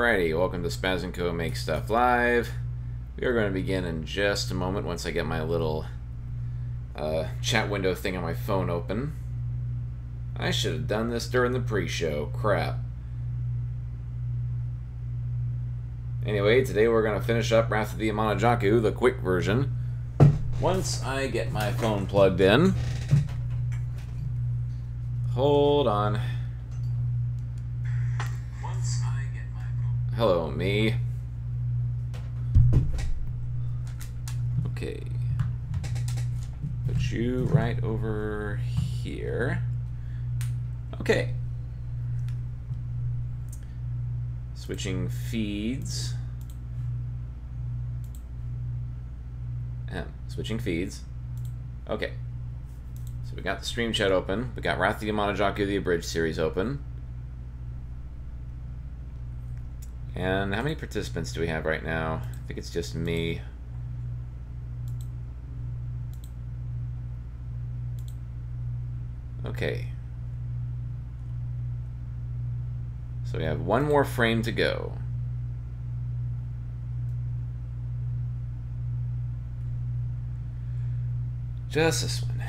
Alrighty, welcome to Spaz & Co. Make Stuff Live. We are going to begin in just a moment once I get my little chat window thing on my phone open. I should have done this during the pre-show. Crap. Anyway, today we're going to finish up Wrath of the Amanojaku, the quick version. Once I get my phone plugged in. Hold on. Hello, me. Okay. Put you right over here. Okay. Switching feeds. Switching feeds. Okay. So we got the stream chat open. We got Wrath of the Amanojaku, the Abridged series open. And how many participants do we have right now? I think it's just me. Okay. So we have one more frame to go. Just this one.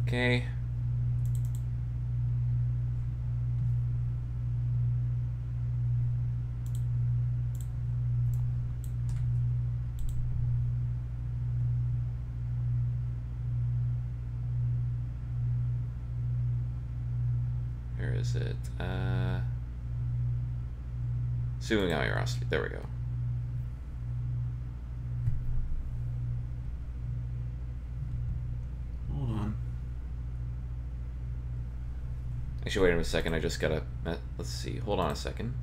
Okay. Where is it? Suing Curiosity. There we go. Hold on. Actually, wait a second. I just gotta... let's see. Hold on a second.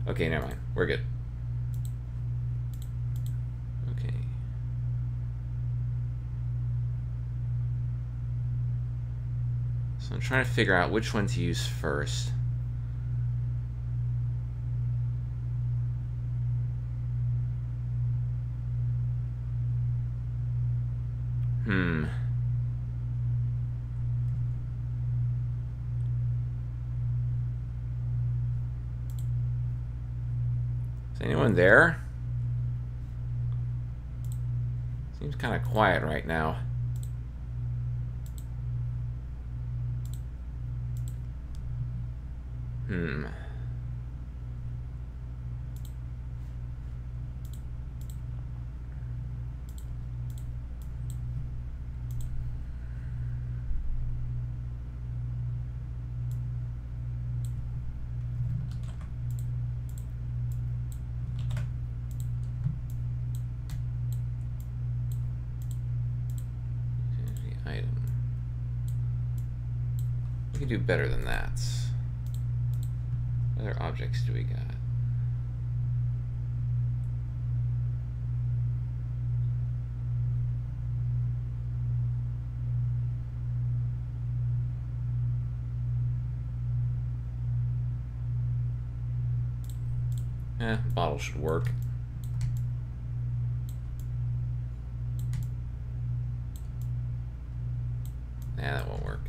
Okay, never mind. We're good. Okay. So I'm trying to figure out which one to use first. Is anyone there? Seems kind of quiet right now. Item. We can do better than that. What other objects do we got? Bottle should work. Nah, that won't work.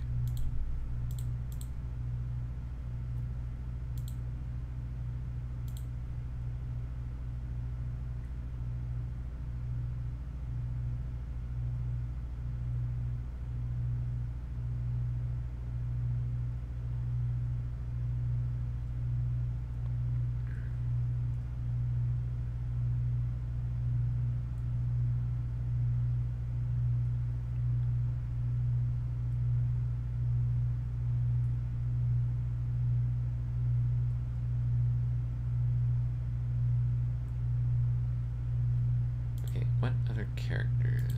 What other characters?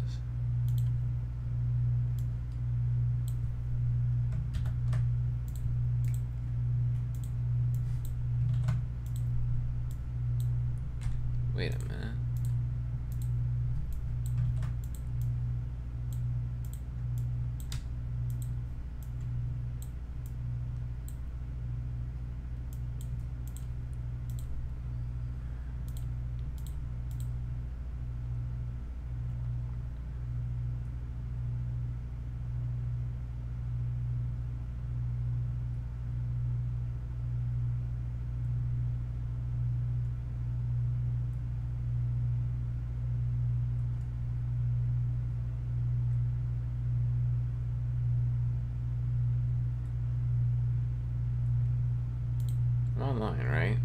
Wait a minute. online, right?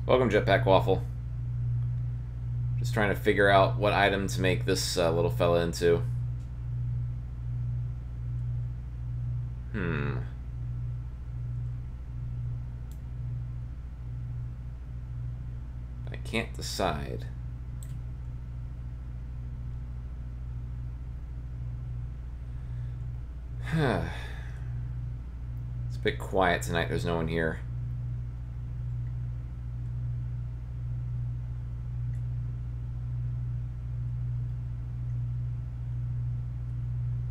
Welcome, Jetpack Waffle. Just trying to figure out what item to make this little fella into. I can't decide. It's a bit quiet tonight. There's no one here.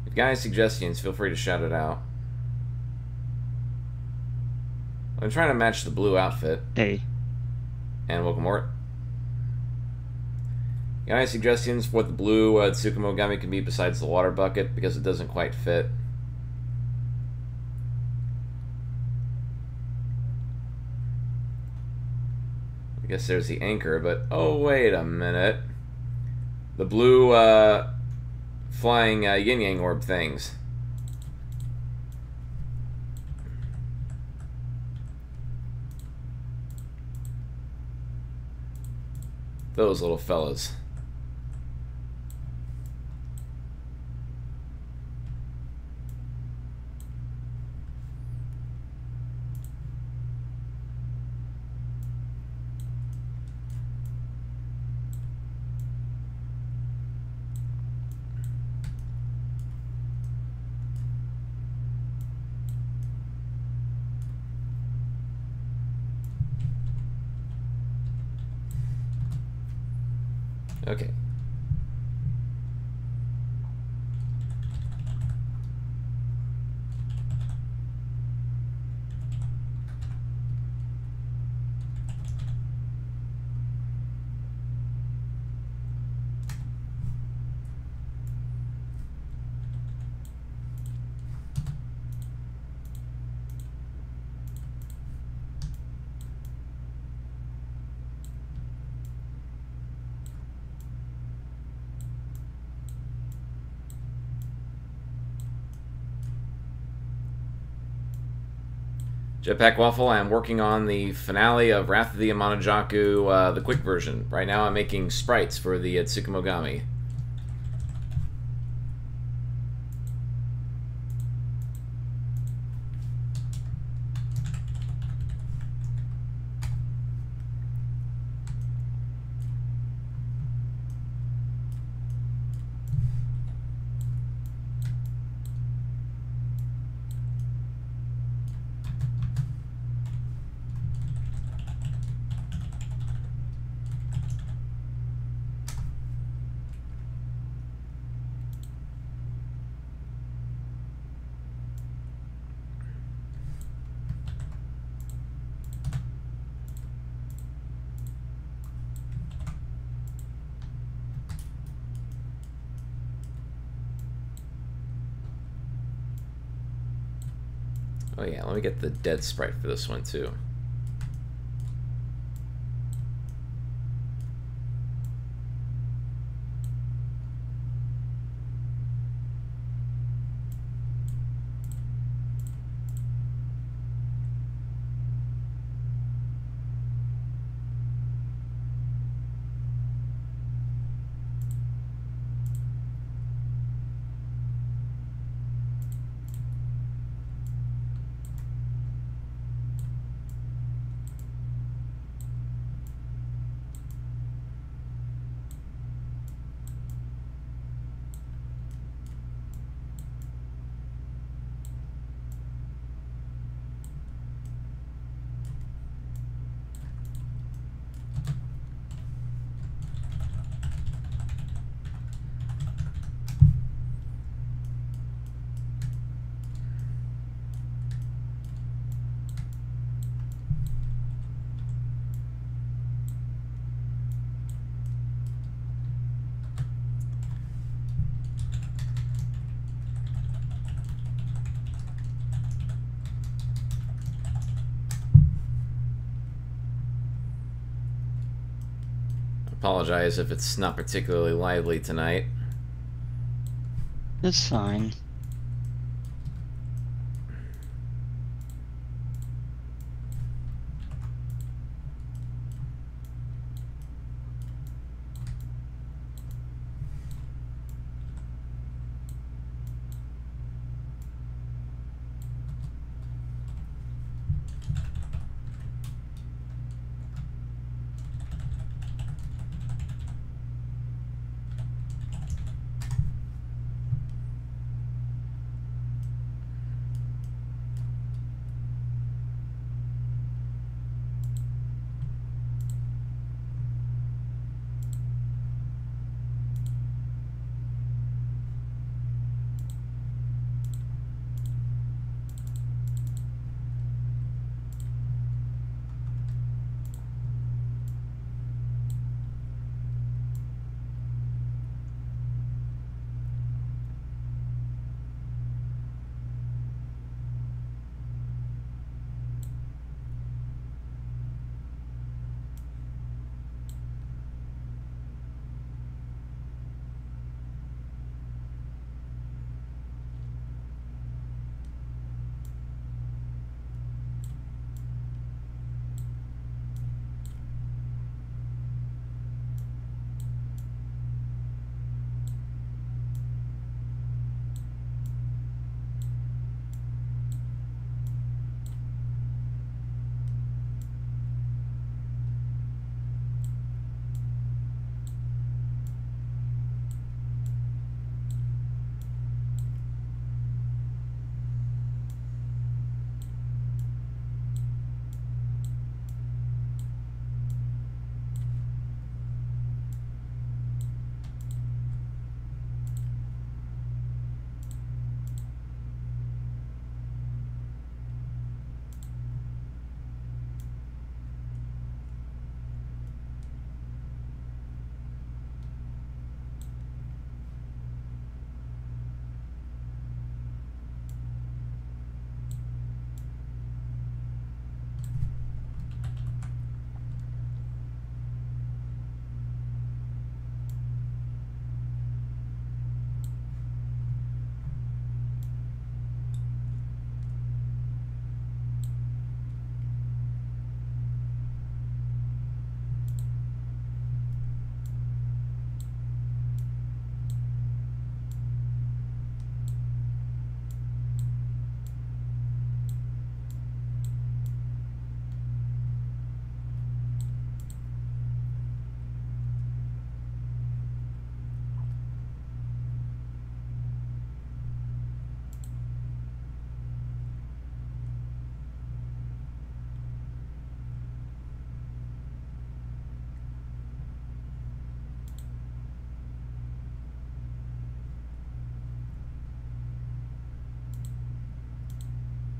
If you got any suggestions, feel free to shout it out. I'm trying to match the blue outfit. Hey. And welcome, Mort. You got any suggestions for what the blue Tsukumogami can be besides the water bucket? Because it doesn't quite fit. I guess there's the anchor, but oh, wait a minute. The blue flying yin-yang orb things. Those little fellas. Okay. Jetpack Waffle, I am working on the finale of Wrath of the Amanojaku, the quick version. Right now I'm making sprites for the Tsukumogami. Oh yeah, let me get the dead sprite for this one too. Apologize if it's not particularly lively tonight. It's fine.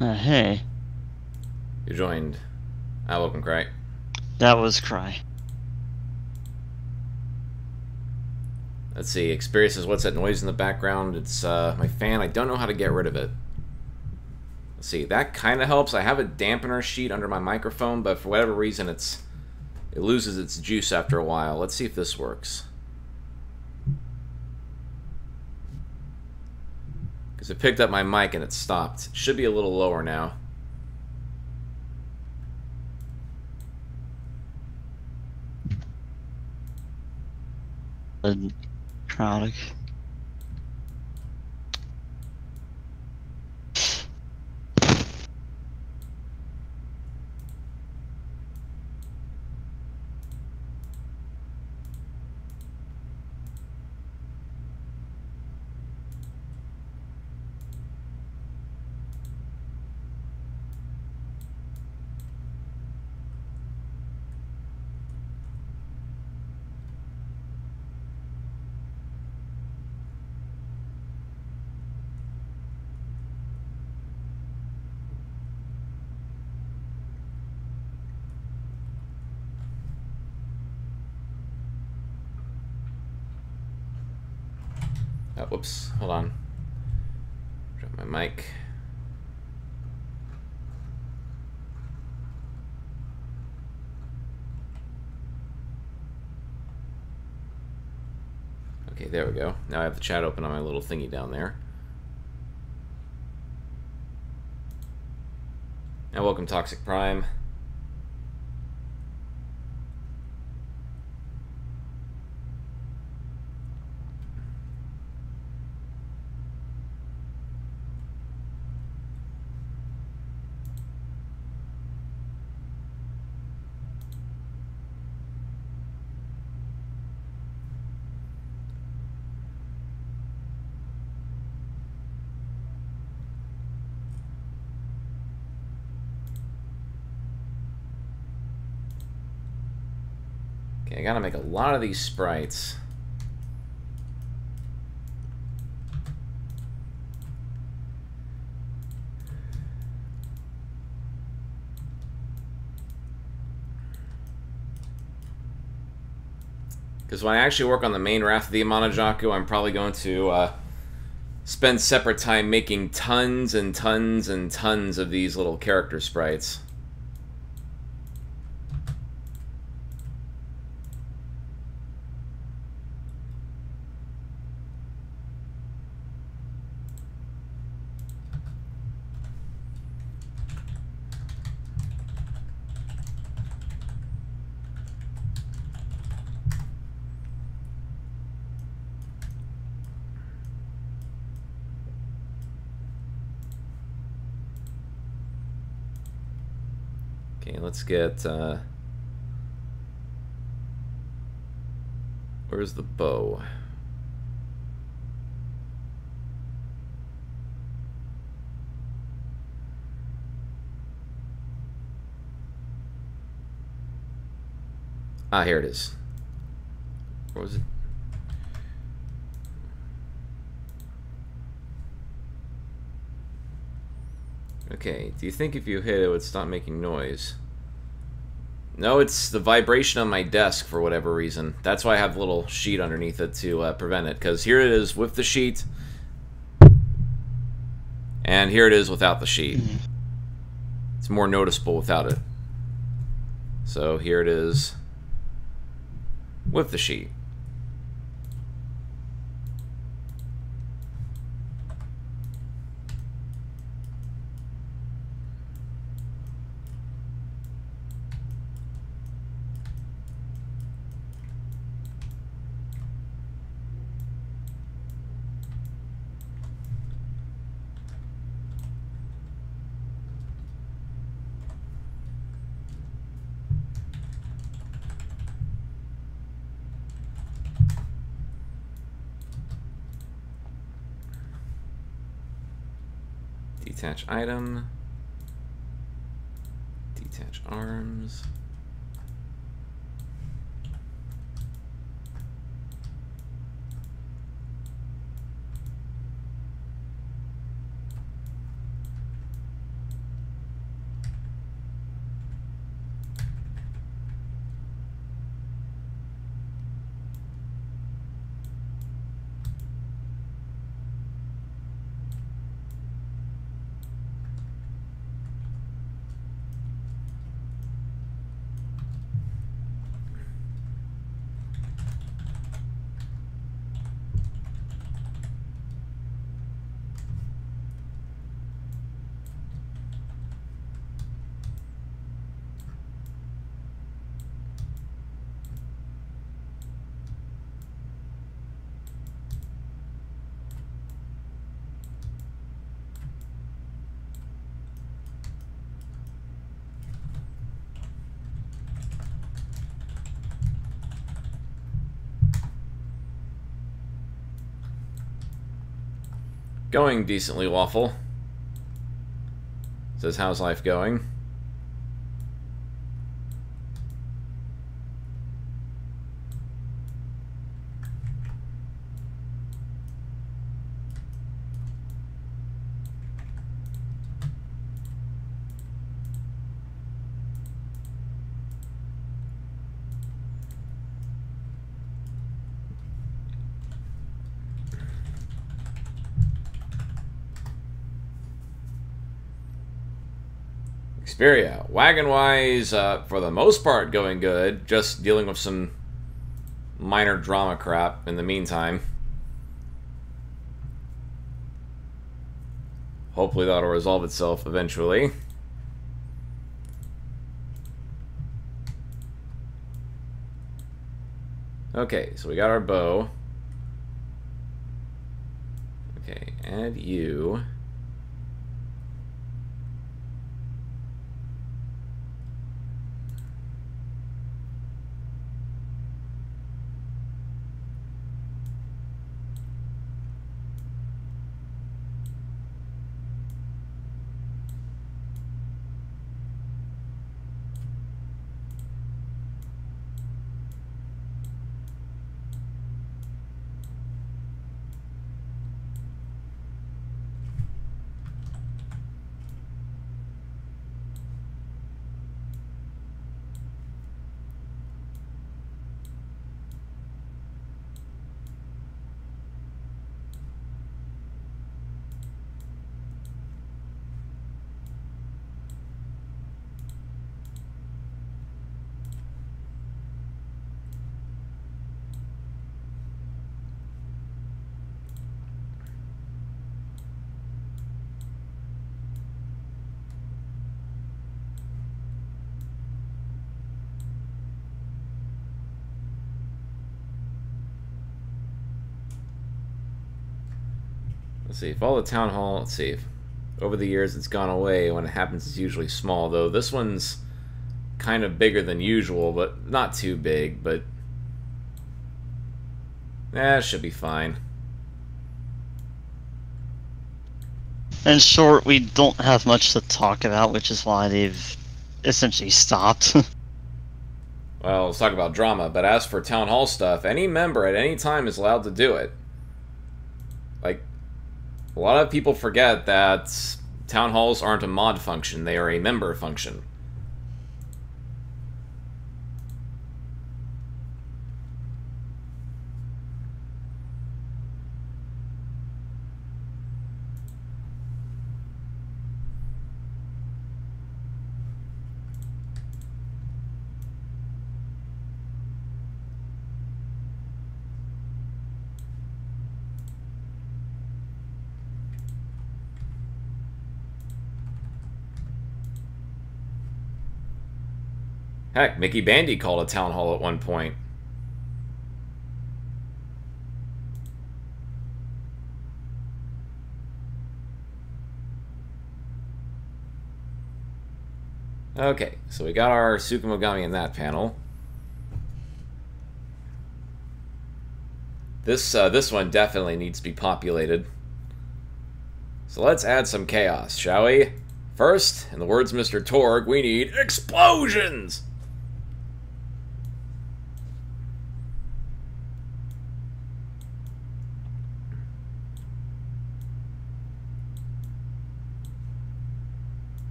Hey. You joined. Welcome, Cry. That was Cry. Let's see. Experiences. What's that noise in the background? It's my fan. I don't know how to get rid of it. Let's see. That kind of helps. I have a dampener sheet under my microphone, but for whatever reason, it loses its juice after a while. Let's see if this works. Because it picked up my mic and it stopped. It should be a little lower now. Crowded. Oh, whoops, hold on. Drop my mic. Okay, there we go. Now I have the chat open on my little thingy down there. And welcome, Toxic Prime. Okay, I gotta make a lot of these sprites. Because when I actually work on the main Wrath of the Amanojaku, I'm probably going to spend separate time making tons and tons and tons of these little character sprites. Okay, let's get, where's the bow? Ah, here it is. What was it? Okay, do you think if you hit it, it would stop making noise? No, it's the vibration on my desk for whatever reason. That's why I have a little sheet underneath it to prevent it. Because here it is with the sheet, and here it is without the sheet. It's more noticeable without it. So here it is with the sheet. Detach item. Detach arms. Going decently, Waffle. Says, how's life going? Xperia, wagon-wise, for the most part, going good. Just dealing with some minor drama crap in the meantime. Hopefully that'll resolve itself eventually. Okay, so we got our bow. Okay, add you. Let's see, if all the town hall, let's see, over the years it's gone away. When it happens it's usually small, though this one's kind of bigger than usual, but not too big, but it should be fine. In short, we don't have much to talk about, which is why they've essentially stopped. Well, let's talk about drama, but as for town hall stuff, any member at any time is allowed to do it. Like, a lot of people forget that town halls aren't a mod function, they are a member function. Heck, Mickey Bandy called a town hall at one point. Okay, so we got our Tsukumogami in that panel. This one definitely needs to be populated. So let's add some chaos, shall we? First, in the words of Mr. Torg, we need explosions!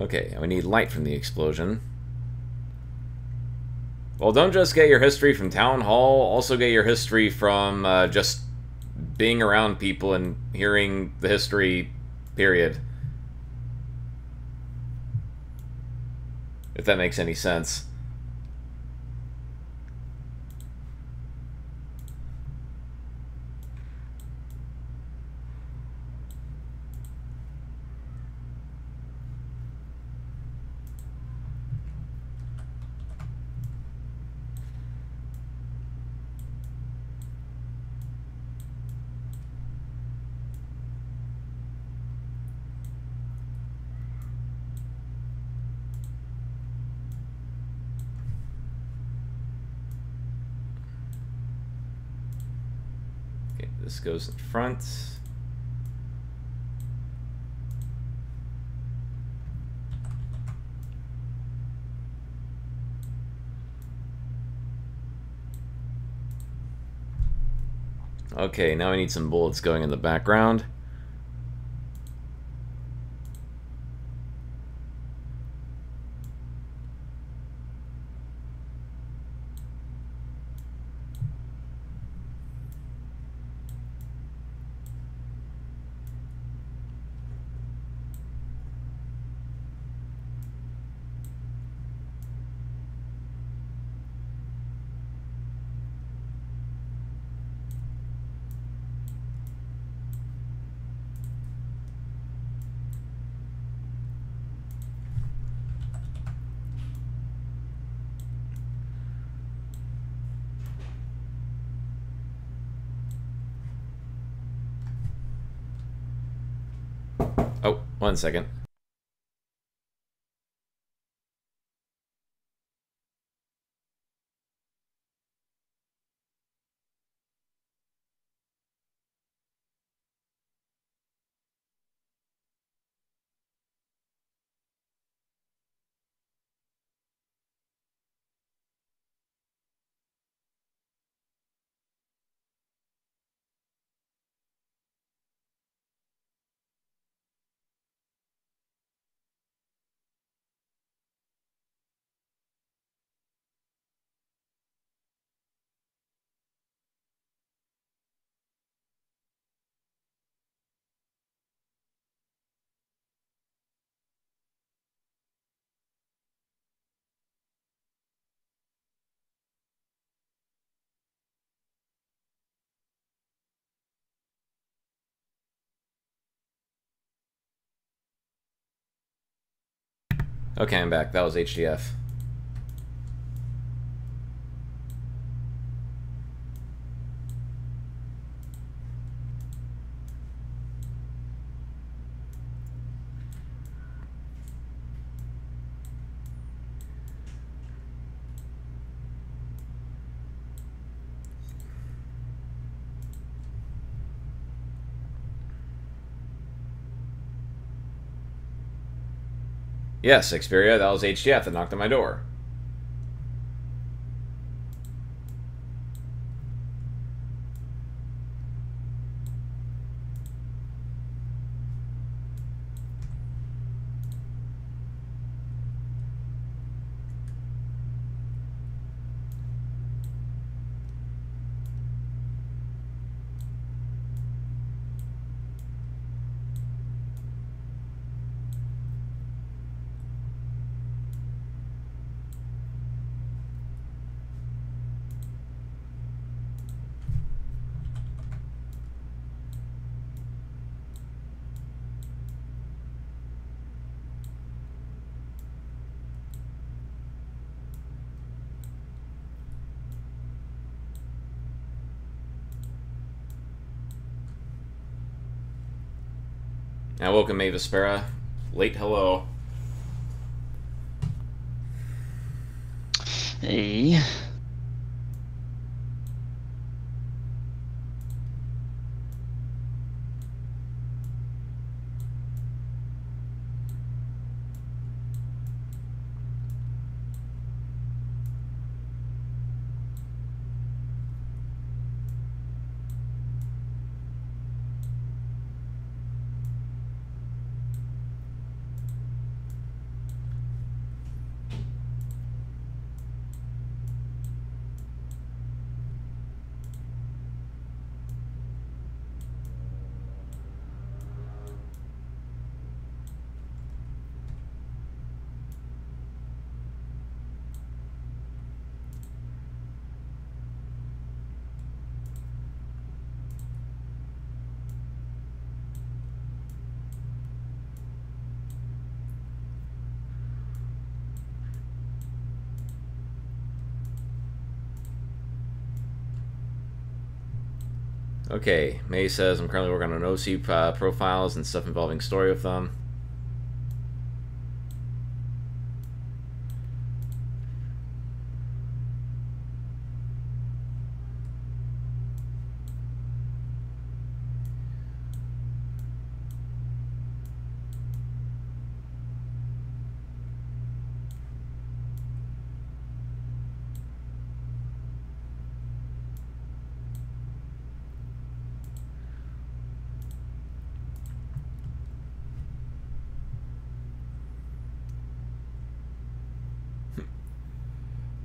Okay, and we need light from the explosion. Well, don't just get your history from Town Hall, also get your history from just being around people and hearing the history, period. If that makes any sense. This goes in front. Okay, now I need some bullets going in the background. 1 second. Okay, I'm back. That was HDF. Yes, Xperia, that was HDF that knocked on my door. Now, welcome, Mavispera. Late hello. Hey. Okay, May says I'm currently working on OC profiles and stuff involving story with them.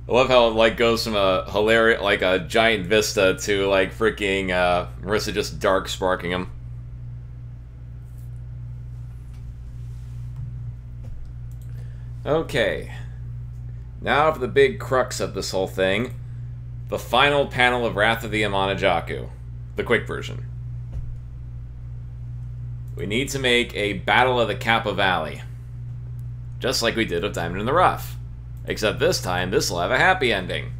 I love how it like goes from a hilarious, like a giant vista to like freaking Marissa just dark sparking him. Okay, now for the big crux of this whole thing, the final panel of Wrath of the Amanojaku, the quick version. We need to make a Battle of the Kappa Valley, just like we did with Diamond in the Rough. Except this time, this will have a happy ending.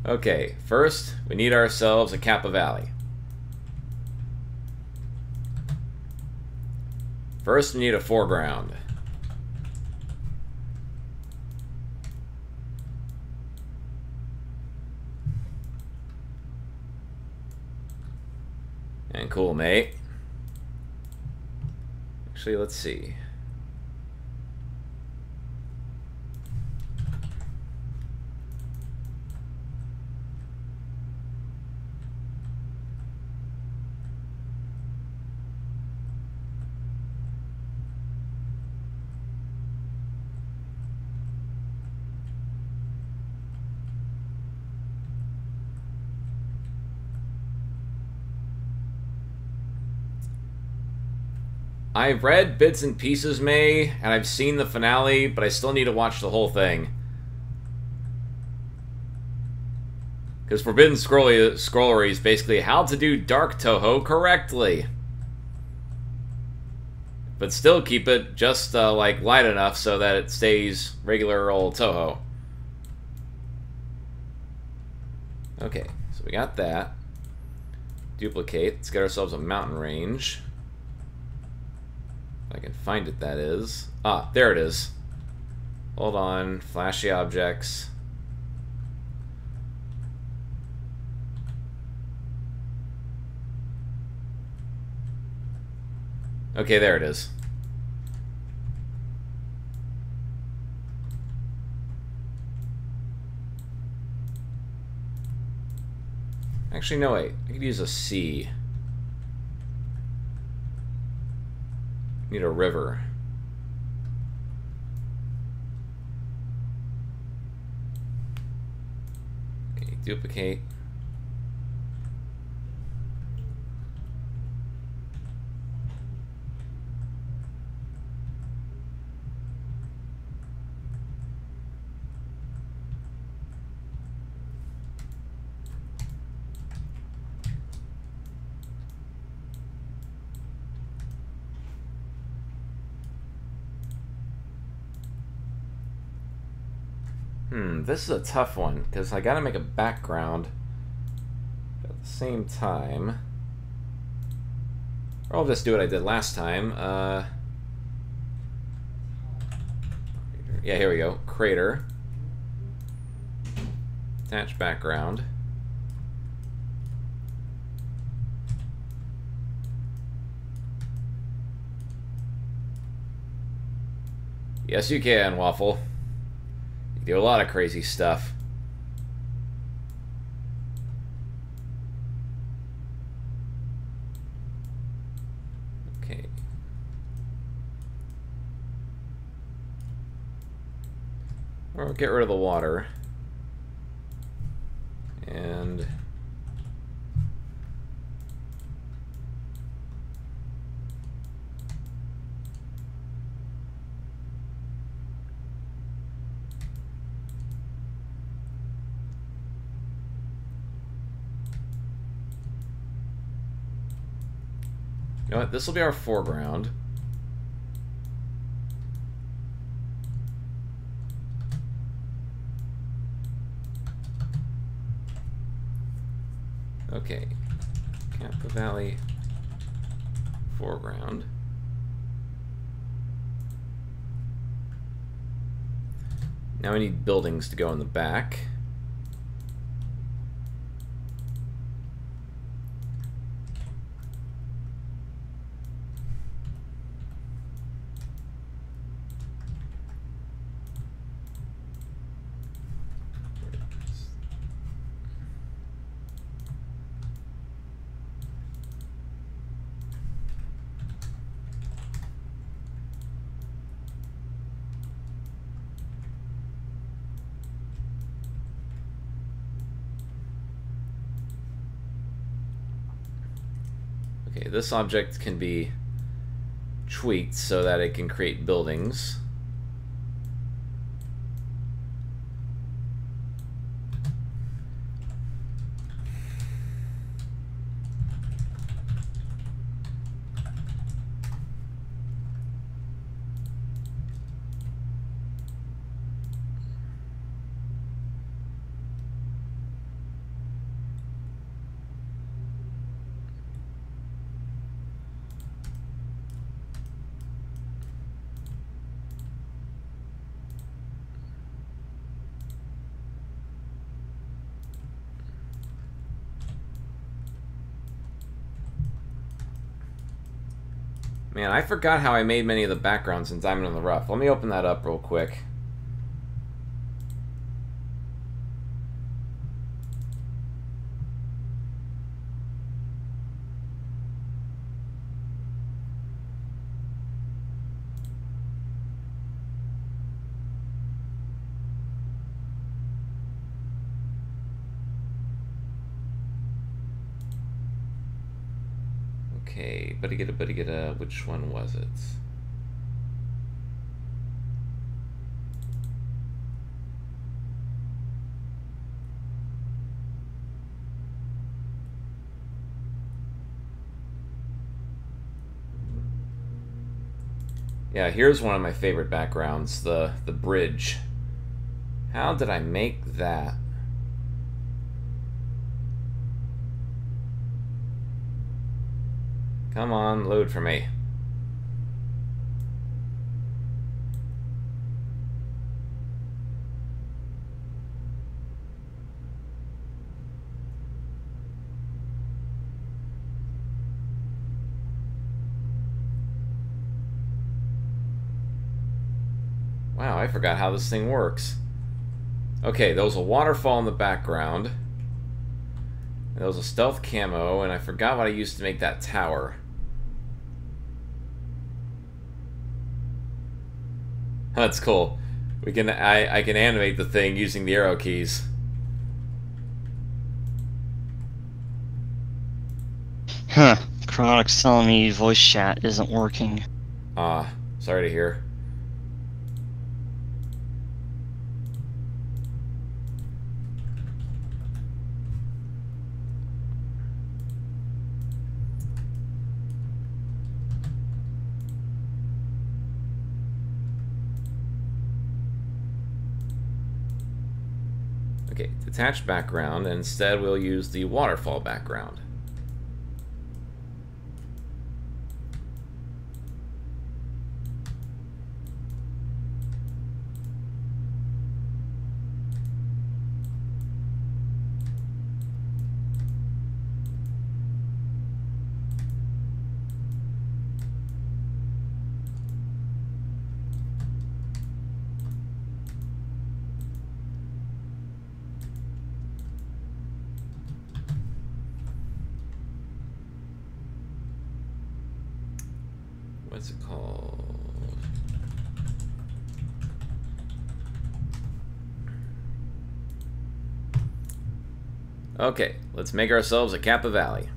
Okay, first, we need ourselves a Kappa Valley. First, we need a foreground. And cool, mate. Actually, let's see. I've read bits and pieces, May, and I've seen the finale, but I still need to watch the whole thing. Because Forbidden Scrollery is basically how to do Dark Toho correctly. But still keep it just, like, light enough so that it stays regular old Toho. Okay, so we got that. Duplicate. Let's get ourselves a mountain range. If I can find it, that is. Ah, there it is. Hold on. Flashy objects. Okay, there it is. Actually, no, wait. I could use a C. Need a river. Okay, duplicate. This is a tough one, because I gotta make a background at the same time. Or I'll just do what I did last time. Yeah, here we go. Crater. Attach background. Yes, you can, Waffle. You do a lot of crazy stuff. Okay. Or get rid of the water. And you know what? This will be our foreground. Okay. Kappa Valley foreground. Now we need buildings to go in the back. Okay, this object can be tweaked so that it can create buildings. Man, I forgot how I made many of the backgrounds in Diamond in the Rough. Let me open that up real quick. Okay, which one was it? Yeah, here's one of my favorite backgrounds, the bridge. How did I make that? Come on, load for me. Wow, I forgot how this thing works. Okay, there was a waterfall in the background. There was a stealth camo, and I forgot what I used to make that tower. That's cool. I can animate the thing using the arrow keys. Huh. Chronic's telling me voice chat isn't working. Ah, sorry to hear. Okay, detach background, and instead we'll use the waterfall background. What's it called? Okay, let's make ourselves a Kappa Valley.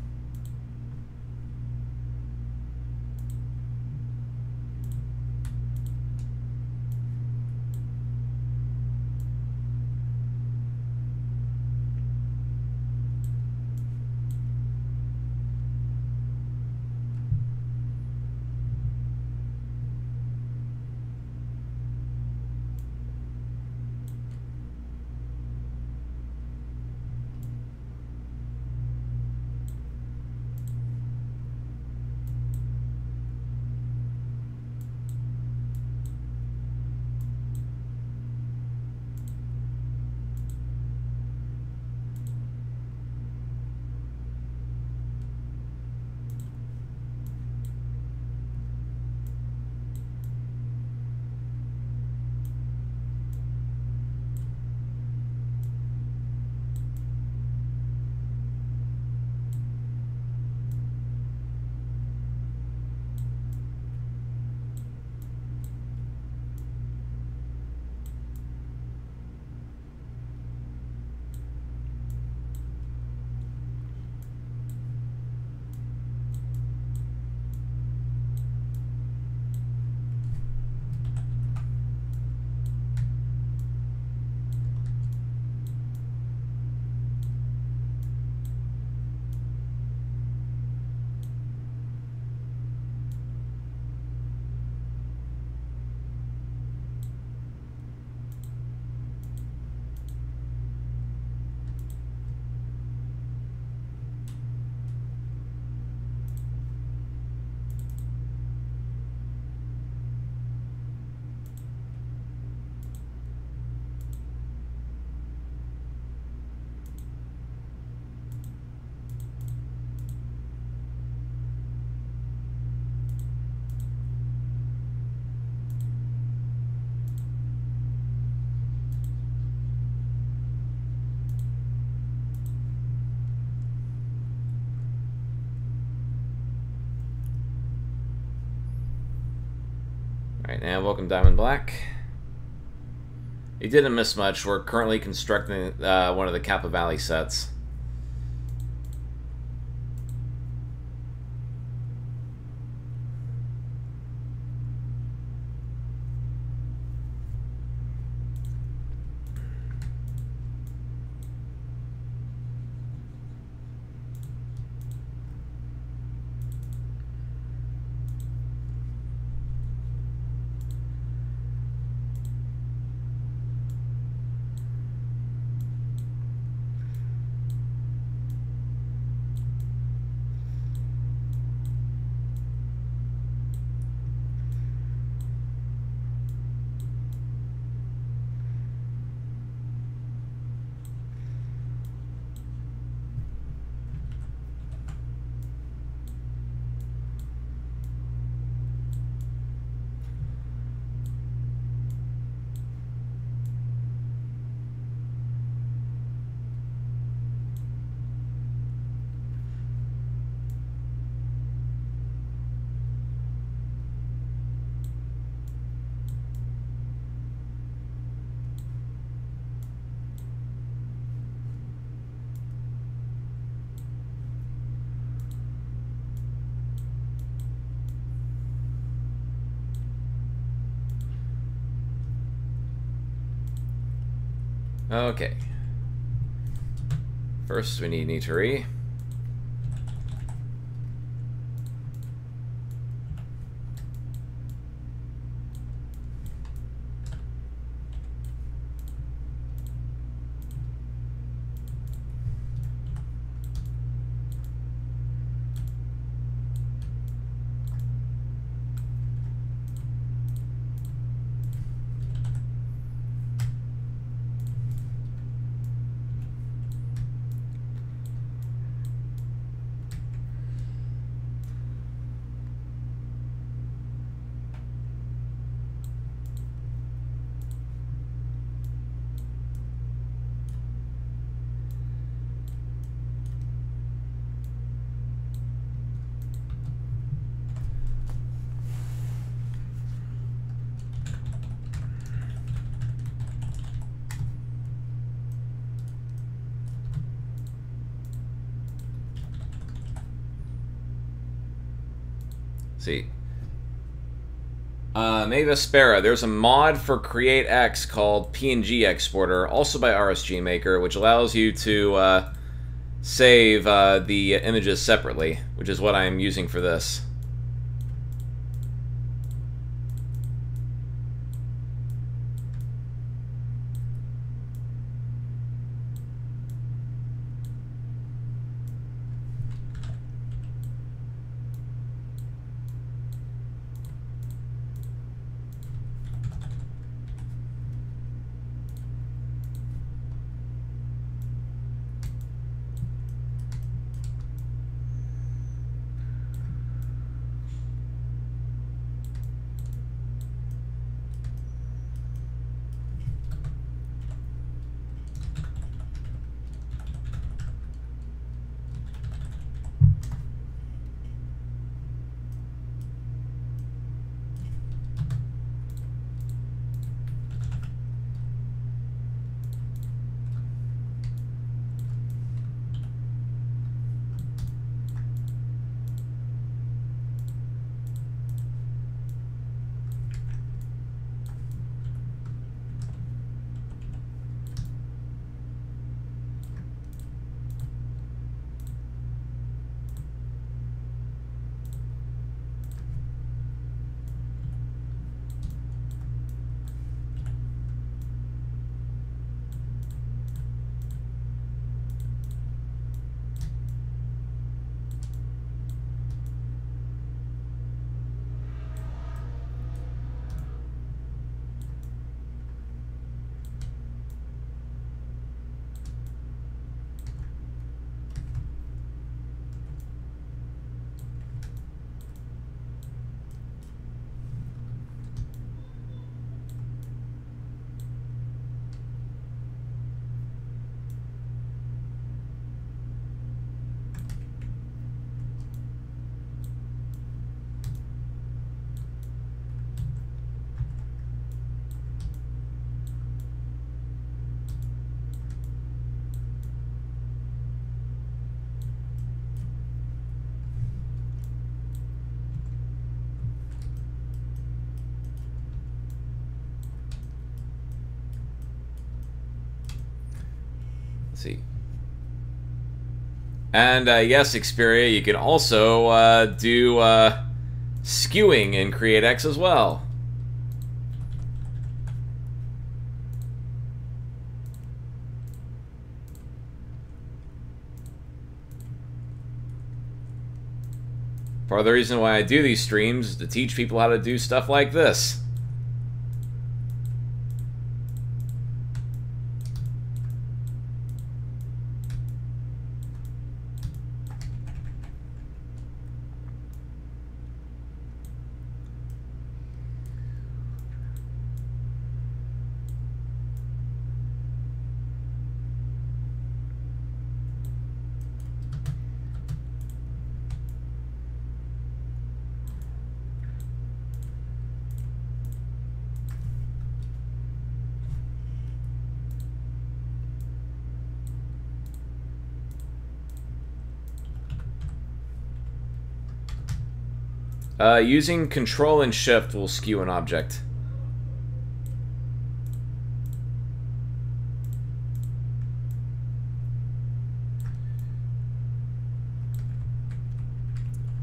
Alright, and welcome Diamond Black. He didn't miss much. We're currently constructing one of the Kappa Valley sets. Okay. First, we need Nitari. See. Mavis Spera, there's a mod for Create X called PNG Exporter, also by RSG Maker, which allows you to save the images separately, which is what I'm using for this. Let's see. And yes, Xperia, you can also do skewing in CreateX as well. Part of the reason why I do these streams is to teach people how to do stuff like this. Using Control and Shift will skew an object.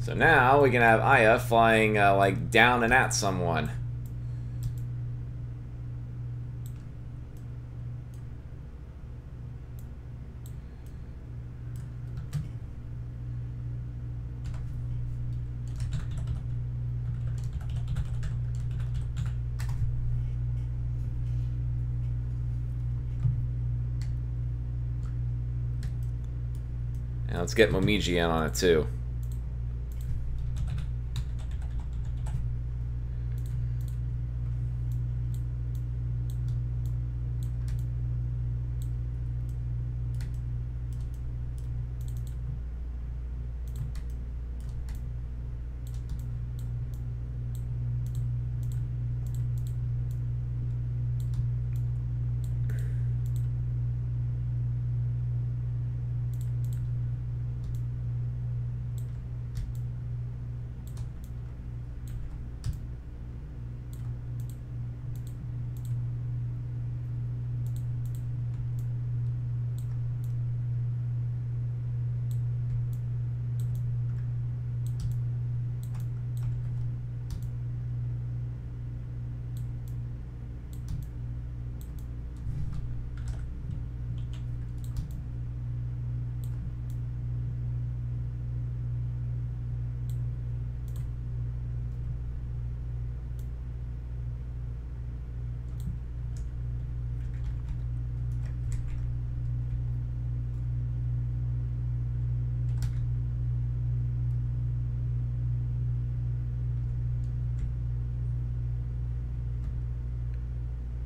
So now we can have Aya flying like down and at someone. And let's get Momiji in on it too.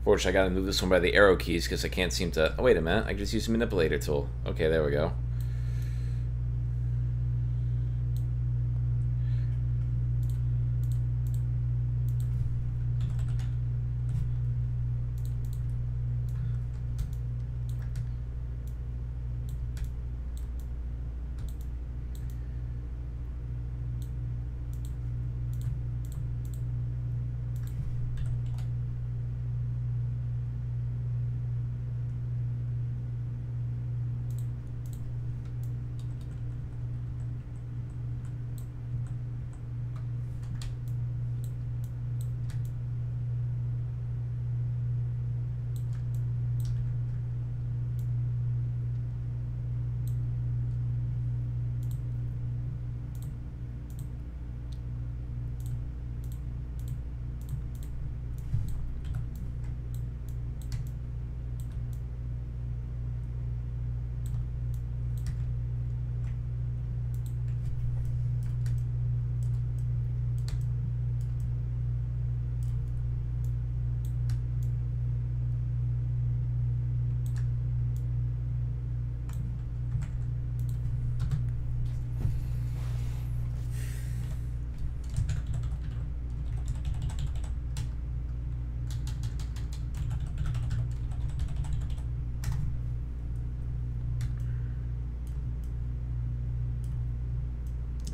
Fortunately, I gotta move this one by the arrow keys because I can't seem to... Oh, wait a minute. I can just use the manipulator tool. Okay, there we go.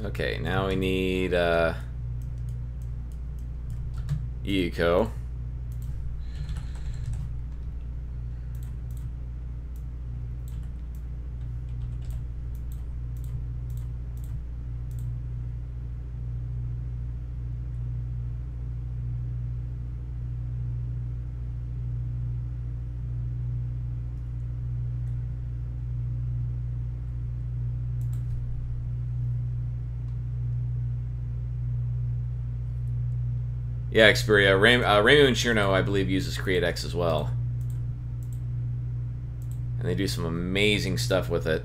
Okay, now we need Eco. Yeah, Xperia. Ramu and Shirno, I believe, uses CreateX as well. And they do some amazing stuff with it.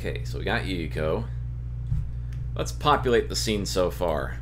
Okay, so we got Yuko. Let's populate the scene so far.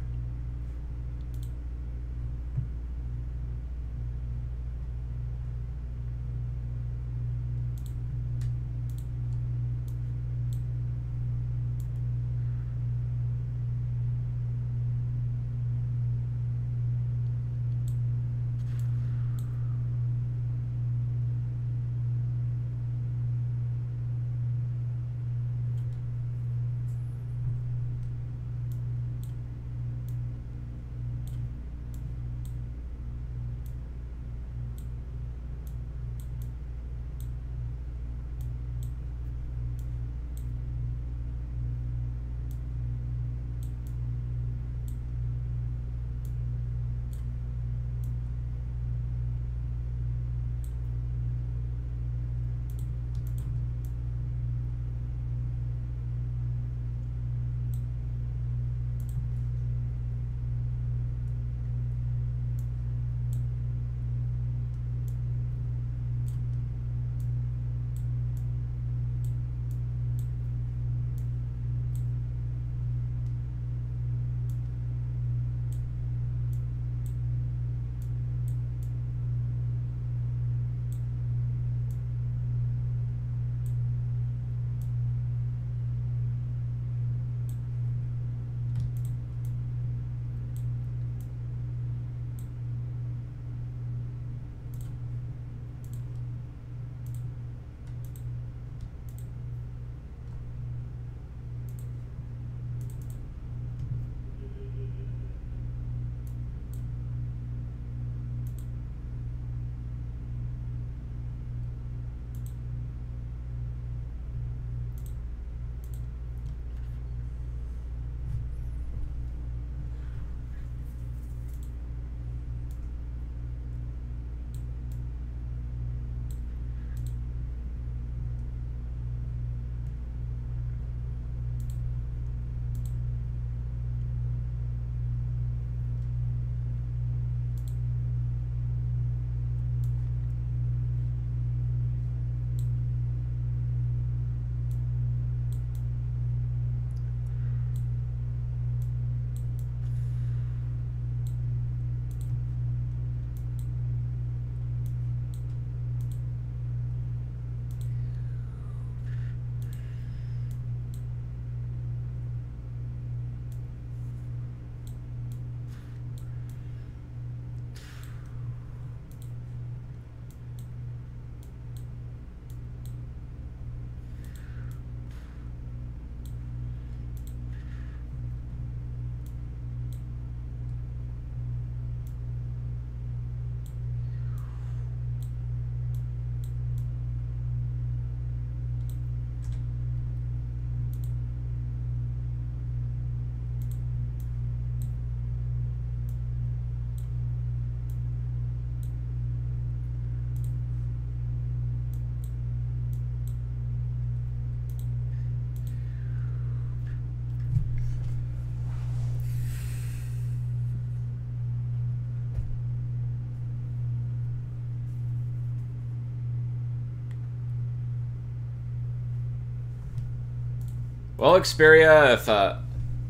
Well, Xperia, if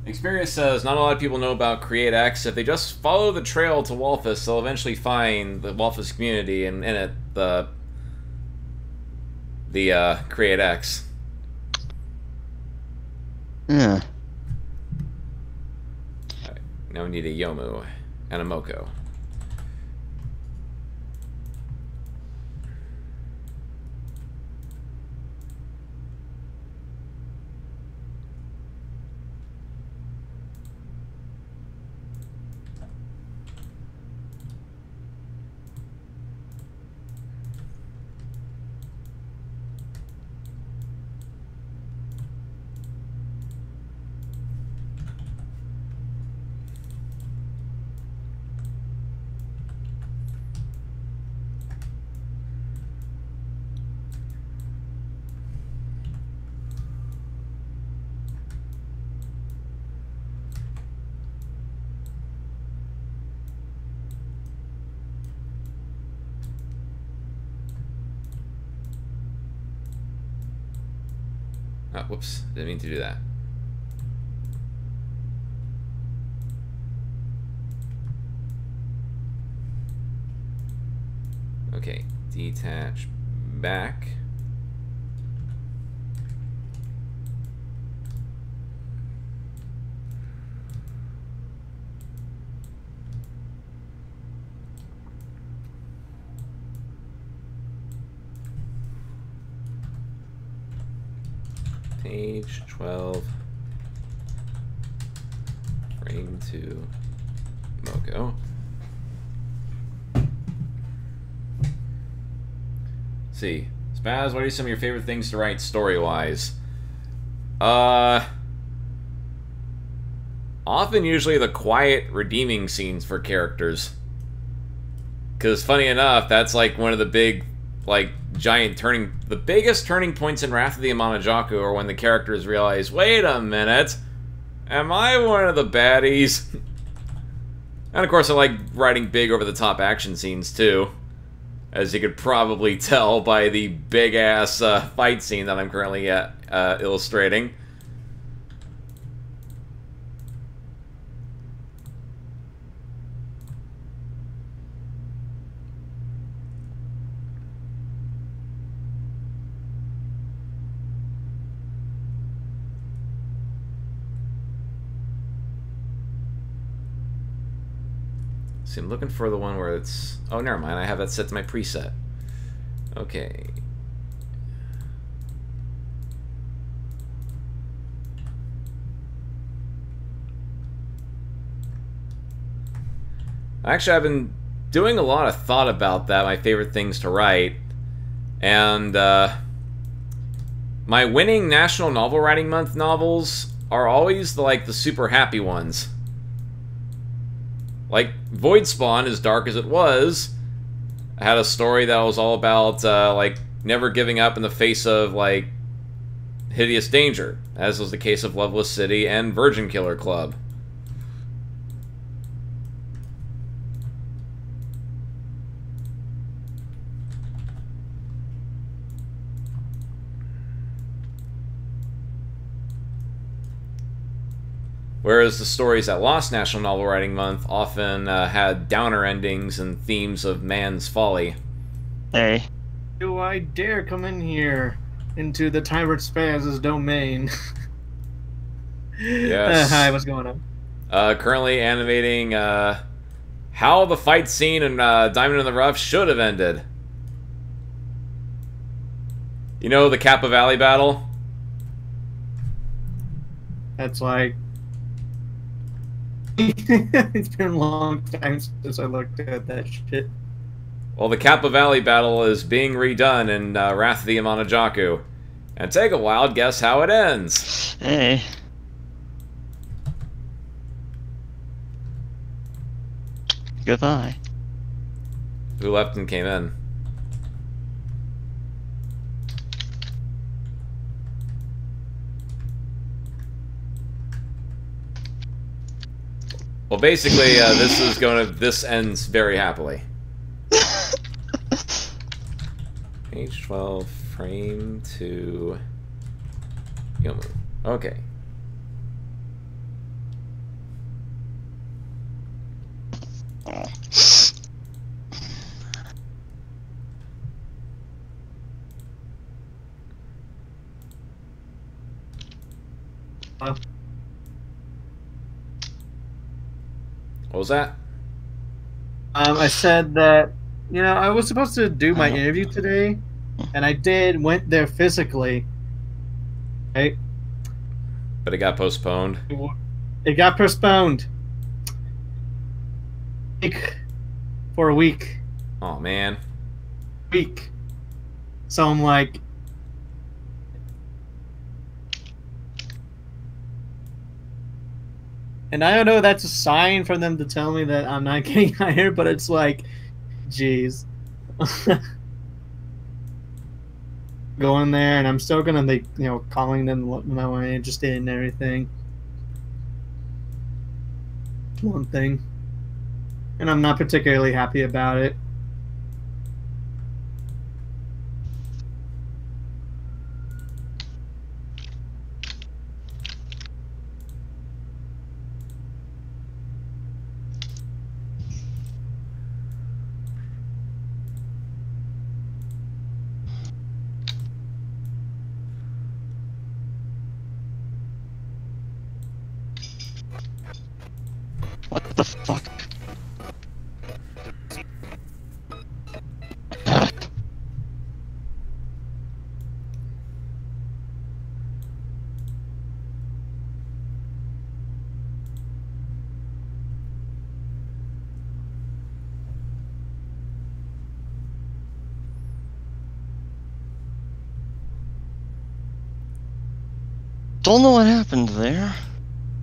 Xperia says not a lot of people know about CreateX. If they just follow the trail to Wolfus, they'll eventually find the Wolfus community and in it the CreateX. Yeah. Alright, now we need a Yomu and a Moko. Oh, whoops, didn't mean to do that. Okay, detach back. Page 12, frame 2, Moko. See, Spaz, what are some of your favorite things to write story-wise? Often usually the quiet, redeeming scenes for characters. Because funny enough, that's like one of the big, like, the biggest turning points in Wrath of the Amanojaku are when the characters realize, wait a minute, am I one of the baddies? And of course I like writing big over-the-top action scenes too, as you could probably tell by the big-ass fight scene that I'm currently illustrating. See, I'm looking for the one where it's... Oh, never mind. I have that set to my preset. Okay. Actually, I've been doing a lot of thought about that, my favorite things to write. And, my winning National Novel Writing Month novels are always, the super happy ones. Like, Void Spawn, as dark as it was, had a story that was all about, never giving up in the face of, hideous danger, as was the case of Loveless City and Virgin Killer Club. Whereas the stories that lost National Novel Writing Month often had downer endings and themes of man's folly. Hey. Do I dare come in here into the Tyrant Spaz's domain? Yes. Hi, what's going on? Currently animating how the fight scene in Diamond in the Rough should have ended. You know the Kappa Valley battle? That's like... It's been a long time since I looked at that shit. Well, the Kappa Valley battle is being redone in Wrath of the Amanojaku. And take a wild guess how it ends. Hey. Goodbye. Who left and came in? Well, basically, this ends very happily. Page 12, frame 2, Yomu. Okay. What was that? I said that, I was supposed to do my interview today, and I went there physically. Right? But it got postponed. It got postponed. For a week. Oh, man. Week. So I'm like... And I don't know if that's a sign for them to tell me that I'm not getting hired, but it's like, jeez. Going there, and I'm still gonna be, calling them, letting them know I'm interested in everything. One thing. And I'm not particularly happy about it. What the fuck? Don't know what happened there.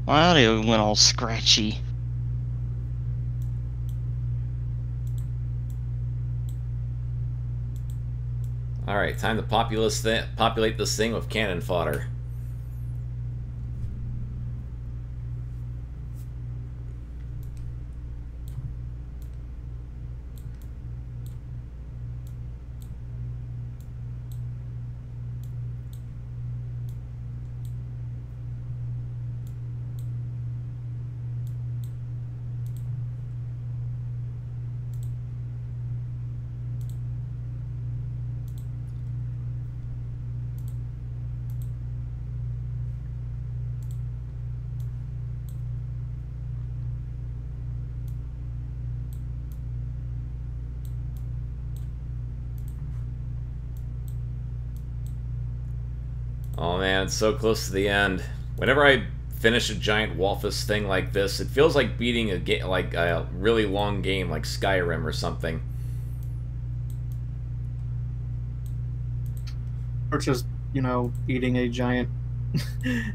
My audio went all scratchy. Alright, time to populate this thing with cannon fodder. Oh man, it's so close to the end. Whenever I finish a giant Walfus thing like this, it feels like beating a really long game like Skyrim or something. Or just, eating a giant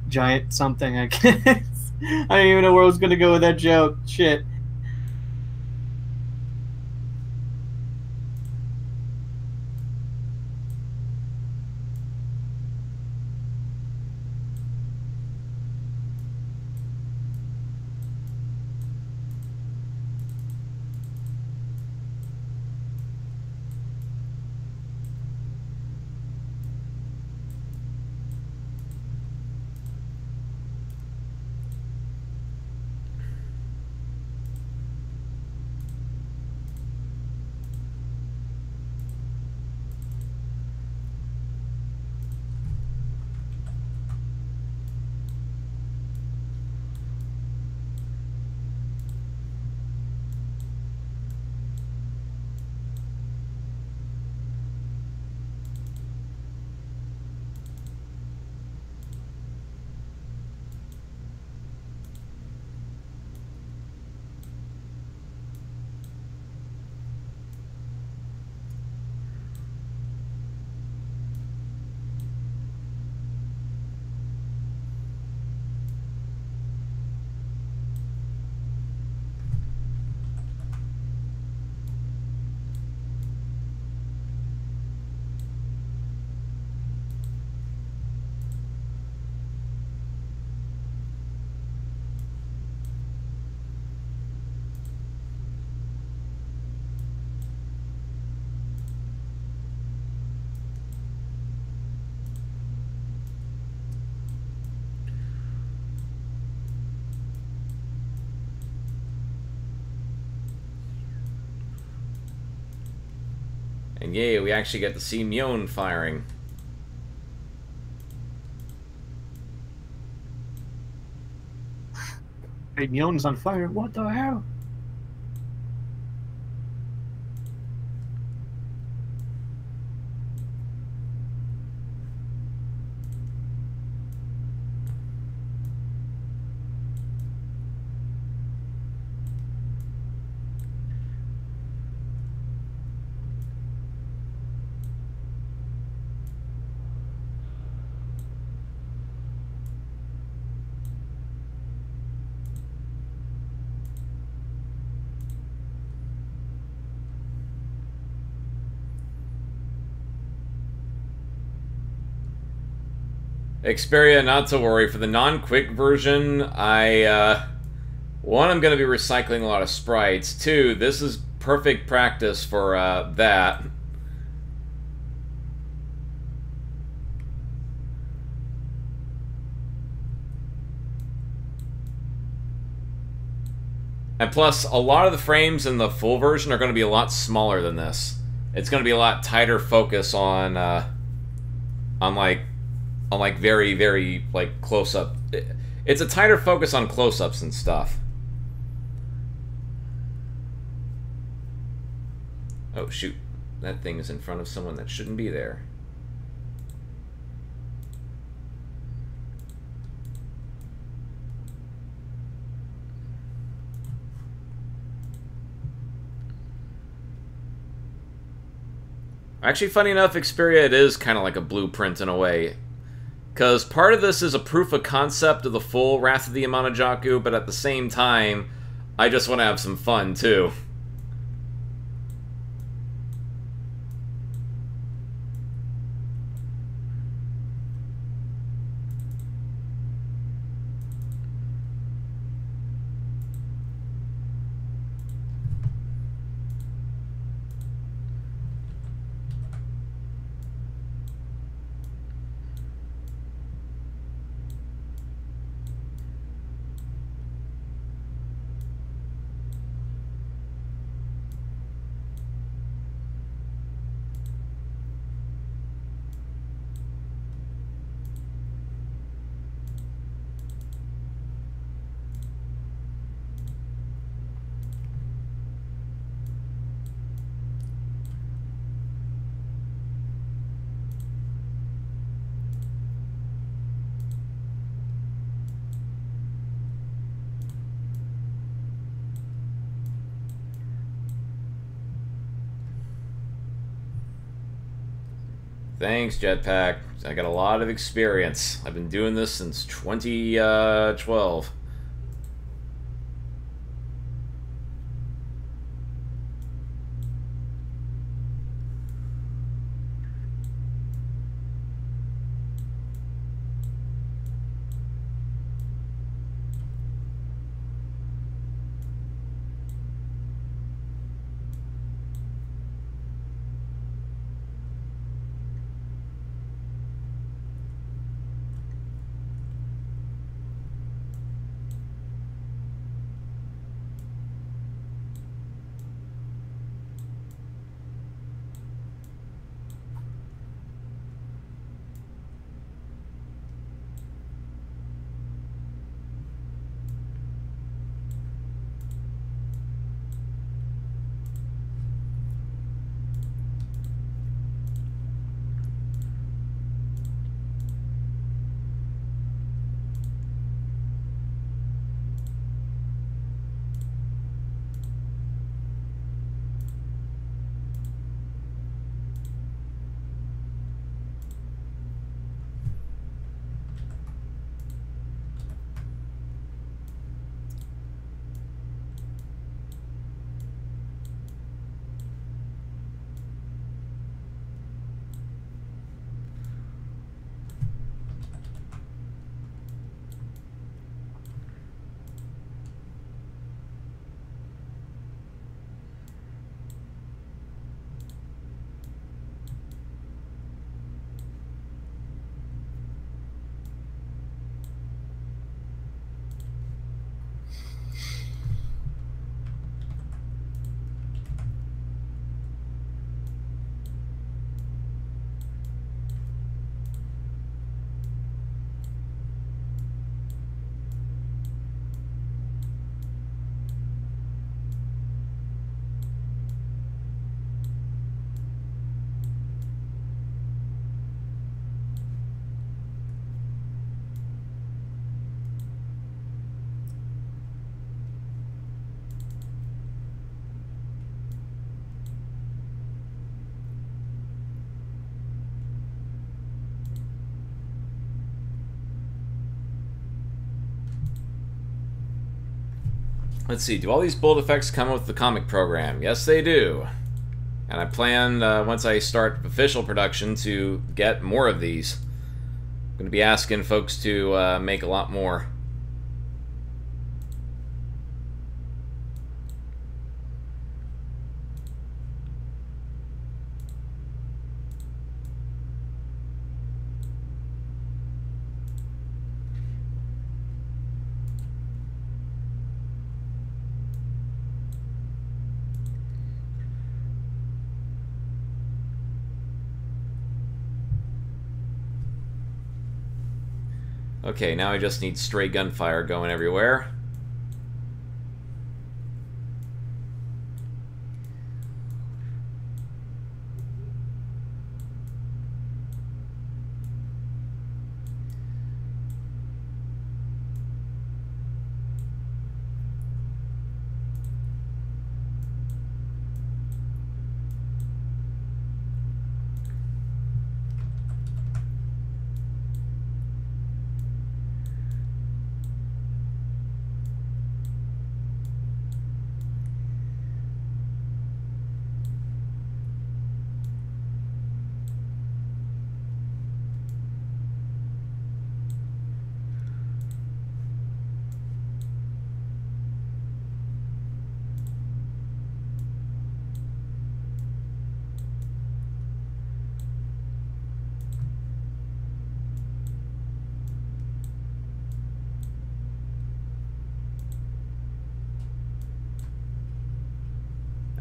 giant something, I guess. I don't even know where I was gonna go with that joke. Shit. And yay, we actually get to see Mjolnir firing. Hey, Mjolnir's on fire. What the hell? Xperia, not to worry. For the non-quick version, one, I'm going to be recycling a lot of sprites. Two, this is perfect practice for that. And plus, a lot of the frames in the full version are going to be a lot smaller than this. It's going to be a lot tighter focus on like very, very, like, close-up. It's a tighter focus on close-ups and stuff. Oh, shoot. That thing is in front of someone that shouldn't be there. Actually, funny enough, Xperia, it is kind of like a blueprint in a way. Because part of this is a proof of concept of the full Wrath of the Amanojaku, but at the same time, I just want to have some fun, too. Thanks, Jetpack. I got a lot of experience. I've been doing this since 2012. Let's see, do all these bullet effects come with the comic program? Yes, they do. And I plan, once I start official production, to get more of these. I'm going to be asking folks to make a lot more. Okay, now I just need stray gunfire going everywhere.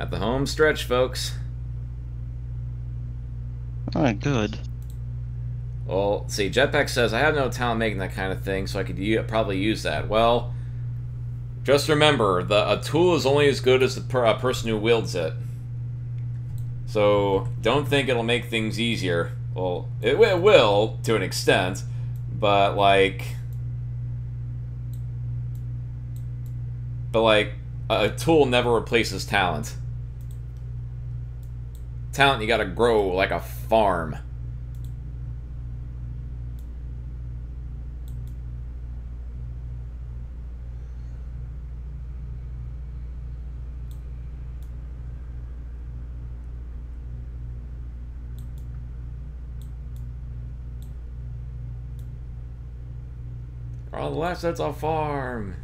At the home stretch, folks. Alright, good. Well, see, Jetpack says, I have no talent making that kind of thing, so I could probably use that. Well, just remember, a tool is only as good as the person who wields it. So, don't think it'll make things easier. Well, it will, to an extent, but, like, a tool never replaces talent. Talent you gotta grow like a farm. On the left, that's a farm.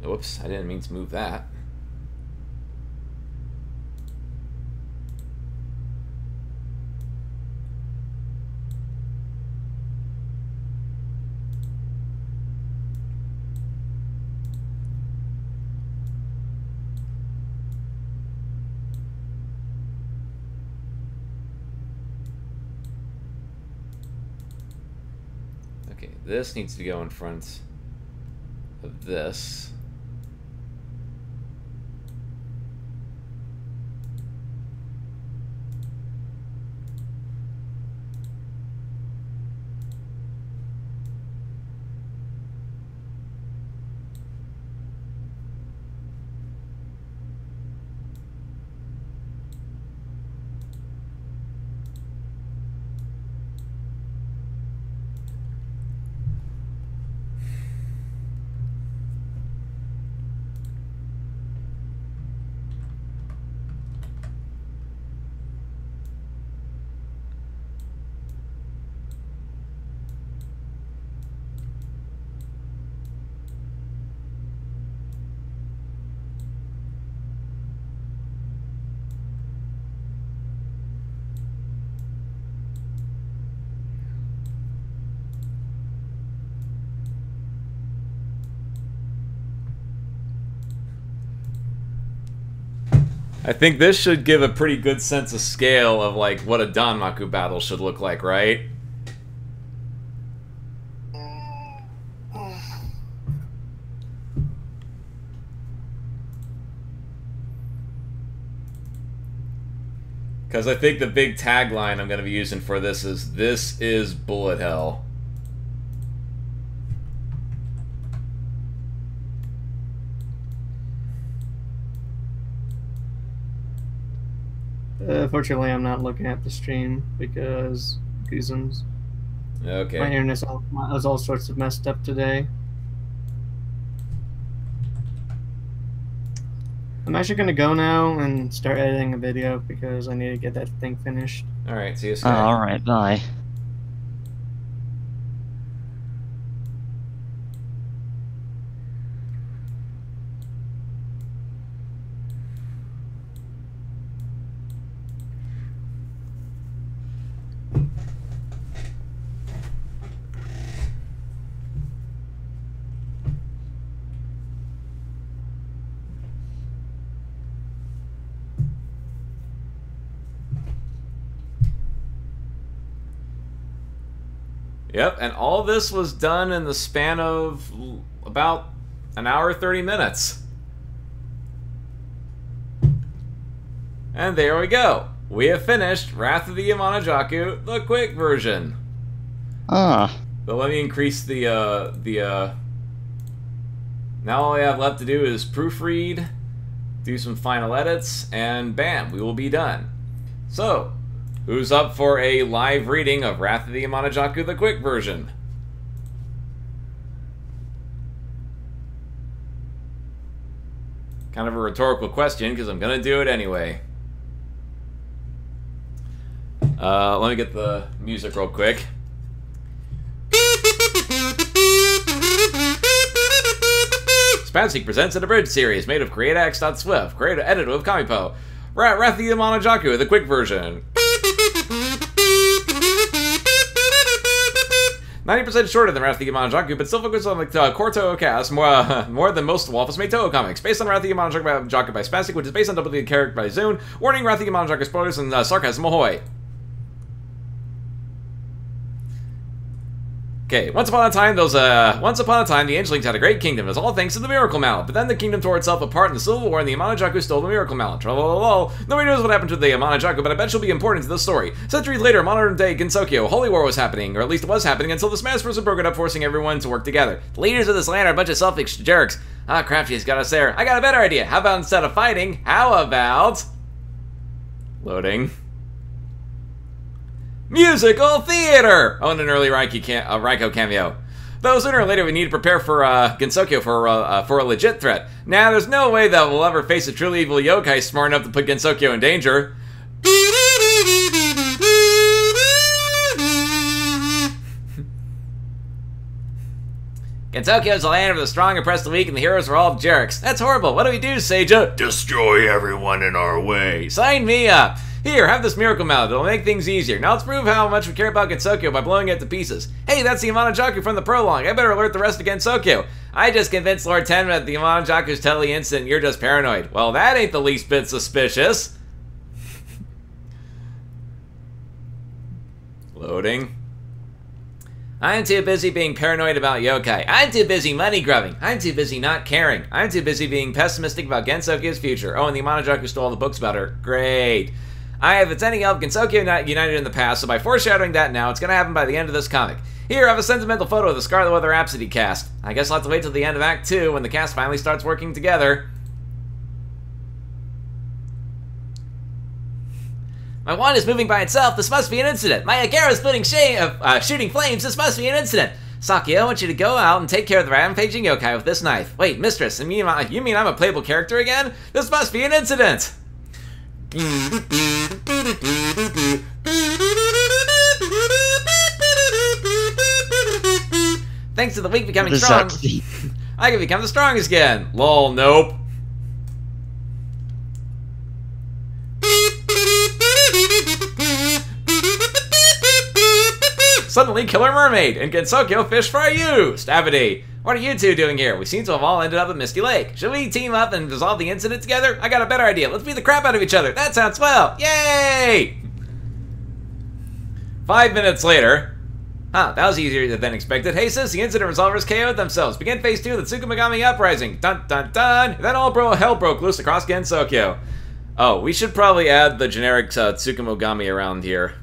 Whoops, I didn't mean to move that. Okay, this needs to go in front of this. I think this should give a pretty good sense of scale of like what a Danmaku battle should look like, right? Because I think the big tagline I'm going to be using for this is bullet hell. Fortunately, I'm not looking at the stream because reasons. Okay. My internet was all sorts of messed up today. I'm actually going to go now and start editing a video because I need to get that thing finished. Alright, see you soon. Alright, bye. Yep, and all this was done in the span of about an hour 30 minutes. And there we go. We have finished Wrath of the Amanojaku, the quick version. Ah. But let me increase now all I have left to do is proofread, do some final edits, and bam, we will be done. So, who's up for a live reading of Wrath of the Amanojaku, the quick version? Kind of a rhetorical question, because I'm going to do it anyway. Let me get the music real quick. Spansik presents an abridged series made of CreateX.swift, created edited with Kamipo. Wrath of the Amanojaku, the quick version. 90% shorter than Wrath of the Amanojaku, but still focused on the Korto cast more than most Waffles Made Toho comics. Based on Wrath of the Amanojaku by Spansik, which is based on W character by Zune. Warning: Wrath of the Amanojaku spoilers and sarcasm ahoy. Okay, once upon a time, the Angelings had a great kingdom, as all thanks to the Miracle Mallet. But then the kingdom tore itself apart in the Civil War, and the Amanojaku stole the Miracle Mallet. Nobody knows what happened to the Amanojaku, but I bet she'll be important to the story. Centuries later, modern-day Gensokyo, Holy War was happening, or at least it was happening, until the Smash Bros. Broke it up, forcing everyone to work together. The leaders of this land are a bunch of selfish jerks. Ah, crap, she's got us there. I got a better idea. How about instead of fighting, how about... Loading. Musical theater! Oh, and an early Raiko cameo. Though sooner or later we need to prepare for Gensokyo for a legit threat. Now, there's no way that we'll ever face a truly evil yokai smart enough to put Gensokyo in danger. Gensokyo is the land of the strong oppress the weak, and the heroes are all jerks. That's horrible. What do we do, Seija? Destroy everyone in our way. Sign me up. Here, have this Miracle Mallet. It'll make things easier. Now let's prove how much we care about Gensokyo by blowing it to pieces. Hey, that's the Amanojaku from the prologue. I better alert the rest of Gensokyo. I just convinced Lord Tenma that the Amanojaku's totally innocent. You're just paranoid. Well, that ain't the least bit suspicious. Loading. I'm too busy being paranoid about yokai. I'm too busy money grubbing. I'm too busy not caring. I'm too busy being pessimistic about Gensokyo's future. Oh, and the Amanojaku stole all the books about her. Great. If it's any help, Gensokyo not united in the past, so by foreshadowing that now, it's going to happen by the end of this comic. Here, I have a sentimental photo of the Scarlet Weather Rhapsody cast. I guess I'll have to wait till the end of Act 2 when the cast finally starts working together. My wand is moving by itself. This must be an incident. My Agera is shooting flames. This must be an incident. Saki, I want you to go out and take care of the rampaging yokai with this knife. Wait, mistress, you mean I'm a playable character again? This must be an incident. Thanks to the weak becoming strong, I can become the strongest again. Lol, nope. Suddenly, Killer Mermaid and Gensokyo fish fry you! Stabity. What are you two doing here? We seem to have all ended up at Misty Lake. Should we team up and resolve the incident together? I got a better idea. Let's beat the crap out of each other. That sounds swell. Yay! 5 minutes later. Huh, that was easier than expected. Hey sis, the incident resolvers KO'd themselves. Begin phase 2 of the Tsukumagami Uprising. Dun dun dun! Then hell broke loose across Gensokyo. Oh, we should probably add the generic Tsukumagami around here.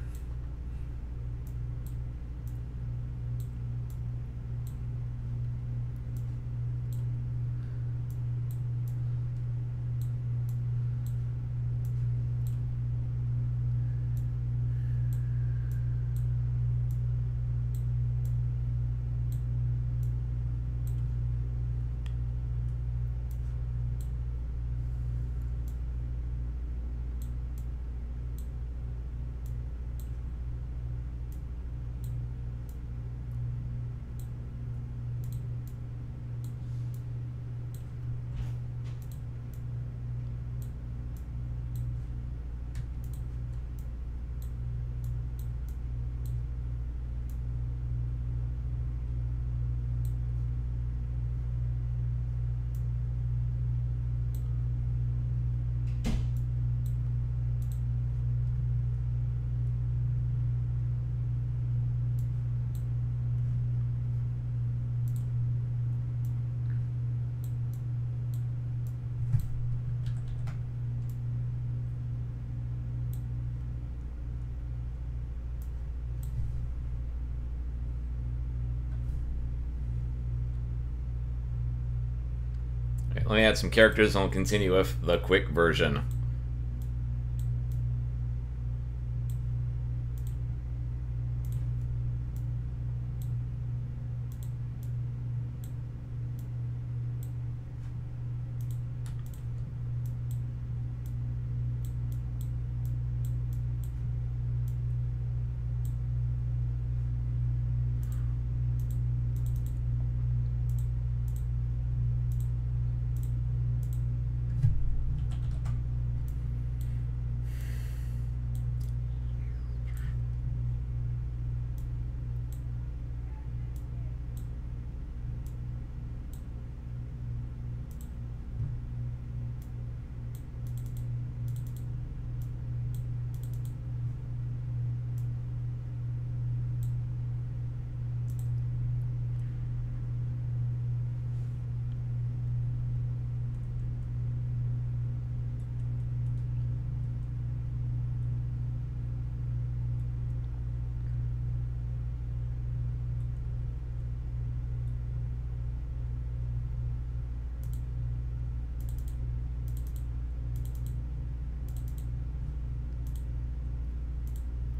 Let me add some characters and we'll continue with the quick version.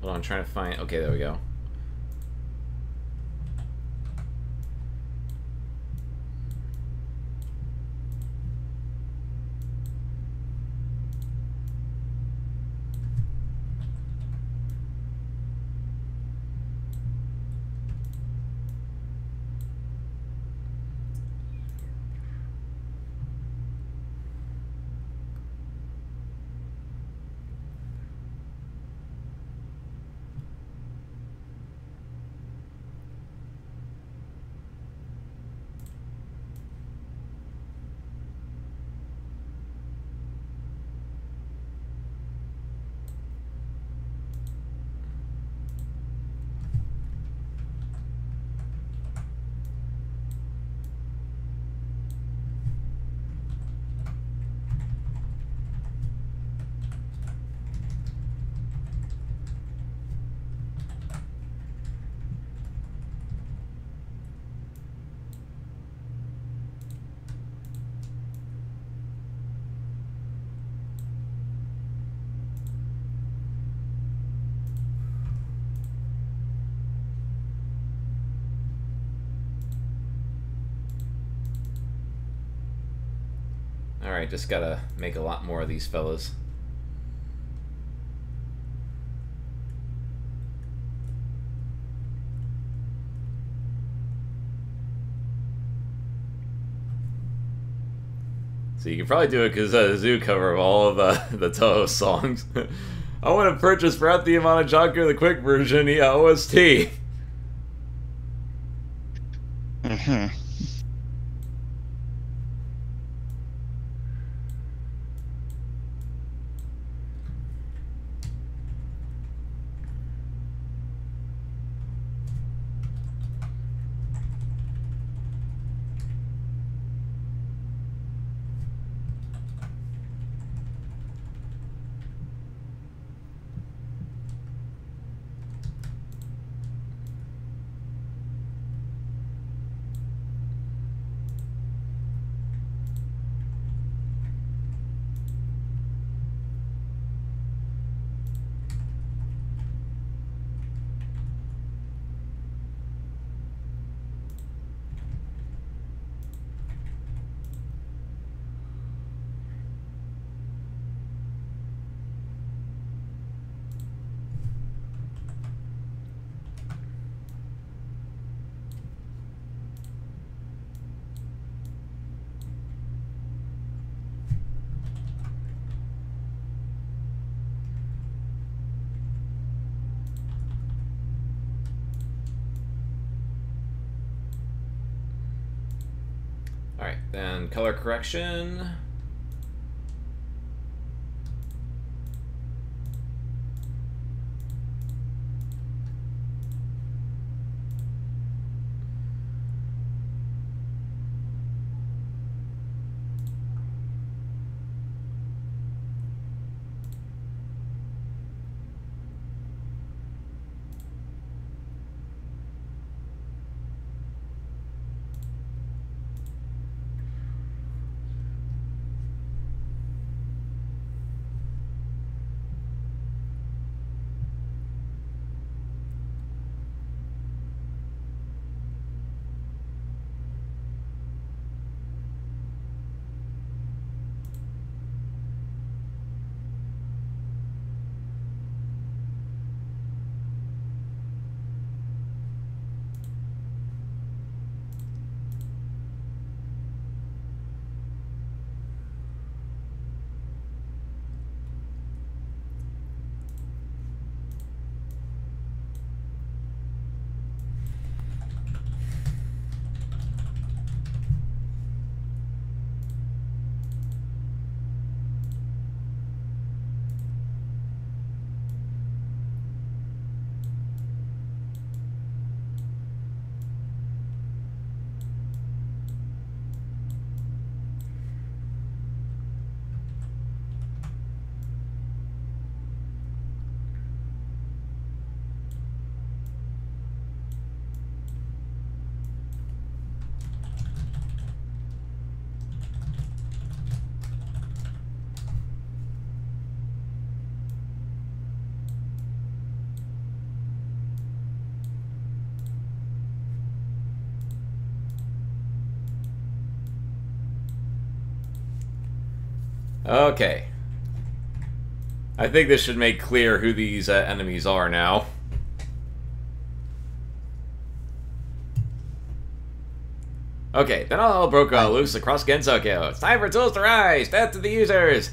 Hold on, I'm trying to find... Okay, there we go. Alright, just gotta make a lot more of these fellas. So you can probably do it because a zoo cover of all of the Toho songs. I want to purchase throughout the Amanojaku the quick version, OST. Alright, then color correction. Okay. I think this should make clear who these enemies are now. Okay, then all broke loose across Gensokyo. It's time for tools to rise! Death to the users!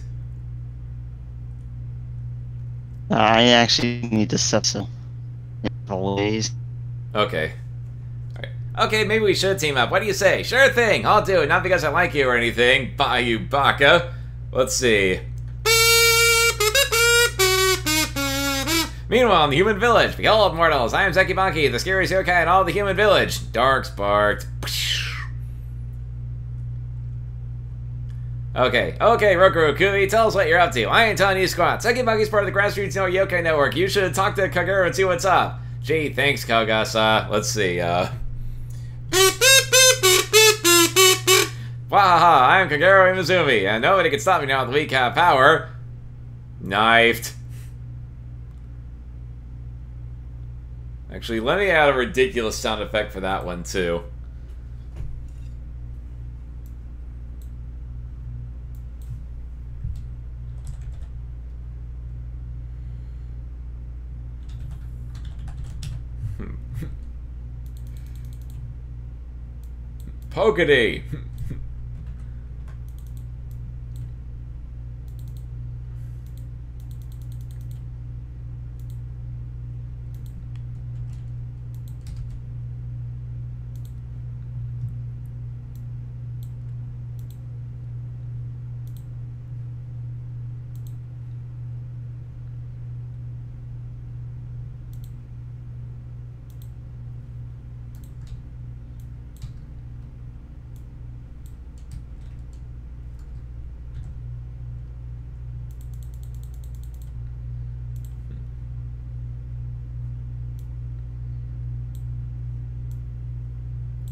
I actually need to set some ways. Okay. Alright. Okay, maybe we should team up. What do you say? Sure thing! I'll do it, not because I like you or anything. Bye, you baka. Let's see. Meanwhile, in the human village, behold, mortals, I am Zekibaki, the scariest yokai in all the human village. Dark sparked. Okay, Rokuroku, tell us what you're up to. I ain't telling you squat. Zekibaki's part of the Grassroots No Yokai Network. You should talk to Kagero and see what's up. Gee, thanks, Kagasa. Let's see, Wahaha, I am Kagero Imizumi, and nobody can stop me now with weak power. Knifed. Actually, let me add a ridiculous sound effect for that one, too. Pokedy!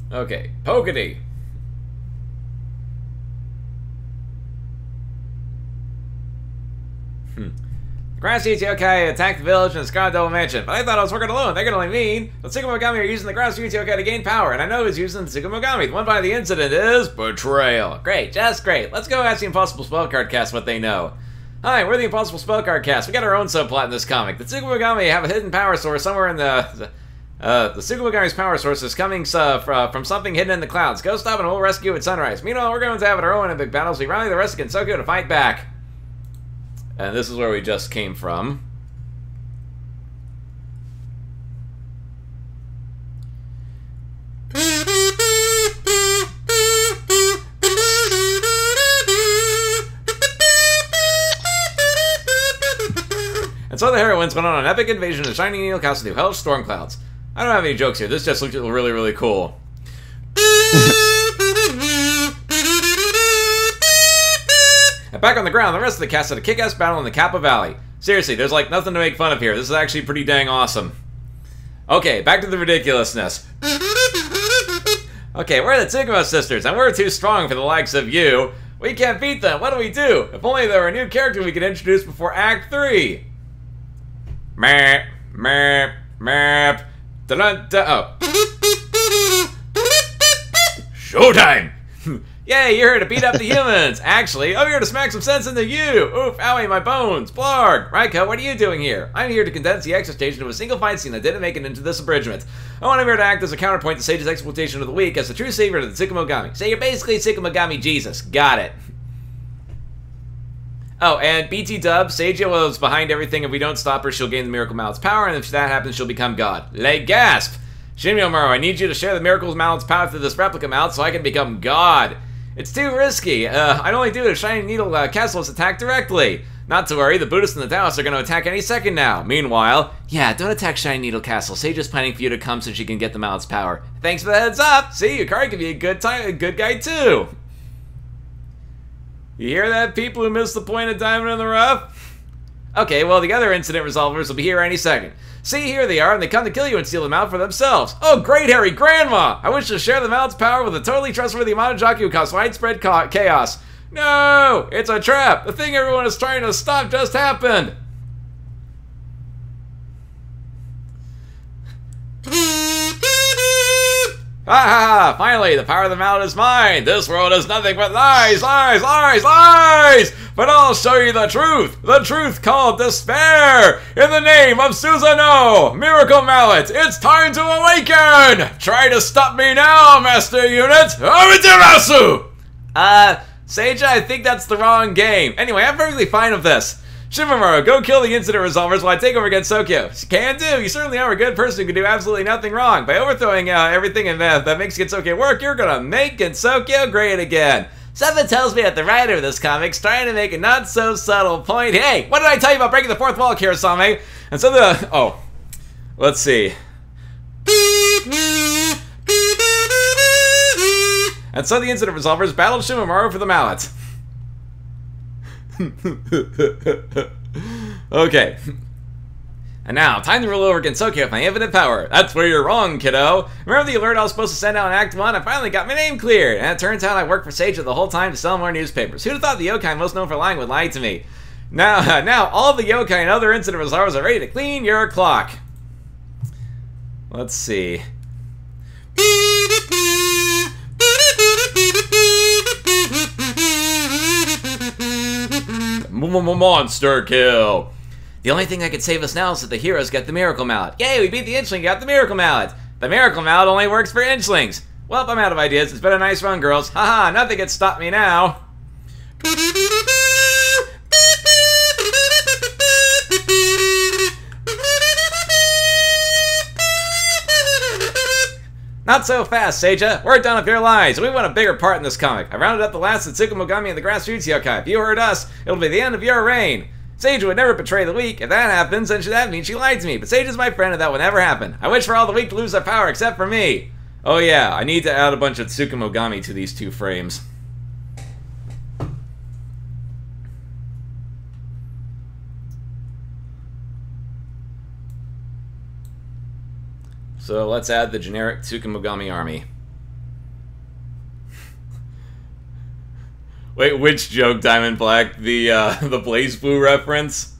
Okay, Pokedy. The Grassroots Yokai attacked the village in the Scarlet Devil Mansion, but I thought I was working alone. They can only mean the Tsukumogami are using the Grassroots Yokai to gain power, and I know who's using the Tsukumogami. The one behind the incident is Betrayal. Great, just great. Let's go ask the Impossible Spellcard Cast what they know. Hi, we're the Impossible Spellcard Cast. We got our own subplot in this comic. The Tsukumogami have a hidden power source somewhere in the Tsukumogami's power source is coming from something hidden in the clouds. Go stop and we'll rescue at sunrise. Meanwhile, we're going to have our own epic battles. We rally the rest of Gensokyo to fight back. And this is where we just came from. And so the heroines went on an epic invasion of Shining Needle Castle through hellish storm clouds. I don't have any jokes here. This just looked really, really cool. And back on the ground, the rest of the cast had a kick-ass battle in the Kappa Valley. Seriously, there's like nothing to make fun of here. This is actually pretty dang awesome. Okay, back to the ridiculousness. Okay, we're the Tsukumo sisters, and we're too strong for the likes of you. We can't beat them. What do we do? If only there were a new character we could introduce before Act 3. Meh, meh, meh. Da-da-da. Oh. Showtime! Yay, you're here to beat up the humans! Actually, I'm here to smack some sense into you! Oof, owie, my bones! Blarg! Raiko, what are you doing here? I'm here to condense the extra stage into a single fight scene that didn't make it into this abridgment. I want him here to act as a counterpoint to Sage's exploitation of the weak as the true savior of the Tsukumogami. So you're basically Tsukumogami Jesus. Got it. Oh, and BT Dub, Seiji was behind everything. If we don't stop her, she'll gain the Miracle Mallet's power, and if that happens, she'll become God. Like, gasp! Shinmyomaru, I need you to share the Miracle Mallet's power through this replica mallet so I can become God. It's too risky. I'd only do it if Shining Needle Castle is attacked directly. Not to worry, the Buddhists and the Taoists are going to attack any second now. Meanwhile, yeah, don't attack Shining Needle Castle. Sage is planning for you to come so she can get the mallet's power. Thanks for the heads up. See, Yukari can be a good guy too. You hear that, people who missed the point of diamond in the rough? Okay, well, the other incident resolvers will be here any second. See, here they are, and they come to kill you and steal the mallet for themselves. Oh, great, Harry, Grandma! I wish to share the mallet's power with a totally trustworthy Amanojaku who caused widespread chaos. No! It's a trap! The thing everyone is trying to stop just happened! Ha ha! Finally, the power of the mallet is mine! This world is nothing but lies, lies, lies, lies! But I'll show you the truth called despair! In the name of Susanoo! Miracle Mallet, it's time to awaken! Try to stop me now, Master Unit! Amaterasu! Seija, I think that's the wrong game. Anyway, I'm perfectly fine with this. Shimamura, go kill the incident resolvers while I take over against Sokyo. Can do. You certainly are a good person who can do absolutely nothing wrong. By overthrowing everything in that makes Gensokyo work, you're gonna make Gensokyo great again. Something tells me that the writer of this comic's trying to make a not-so-subtle point. Hey, what did I tell you about breaking the fourth wall, Kirasame? And so let's see. And so the incident resolvers battled Shimamura for the mallet. Okay. And now, time to rule over Gensokyo with my infinite power. That's where you're wrong, kiddo. Remember the alert I was supposed to send out in Act 1? I finally got my name cleared. And it turns out I worked for Seija the whole time to sell more newspapers. Who'd have thought the yokai most known for lying would lie to me? Now all of the yokai and other incident resolvers are ready to clean your clock. Let's see. Monster kill. The only thing that could save us now is that the heroes get the Miracle Mallet. Yay, we beat the Inchling, got the Miracle Mallet. The Miracle Mallet only works for Inchlings. Well, I'm out of ideas. It's been a nice run, girls. Haha, nothing can stop me now. Not so fast, Seija. We're done with your lies. We want a bigger part in this comic. I rounded up the last of Tsukumogami and the grassroots yokai. If you heard us, it'll be the end of your reign. Seija would never betray the weak. If that happens, then that means she lied to me. But Seija's my friend and that will never happen. I wish for all the weak to lose their power except for me. Oh yeah, I need to add a bunch of Tsukumogami to these two frames. So let's add the generic Tsukumogami army. Wait, which joke, Diamond Black? The Blaze Blue reference?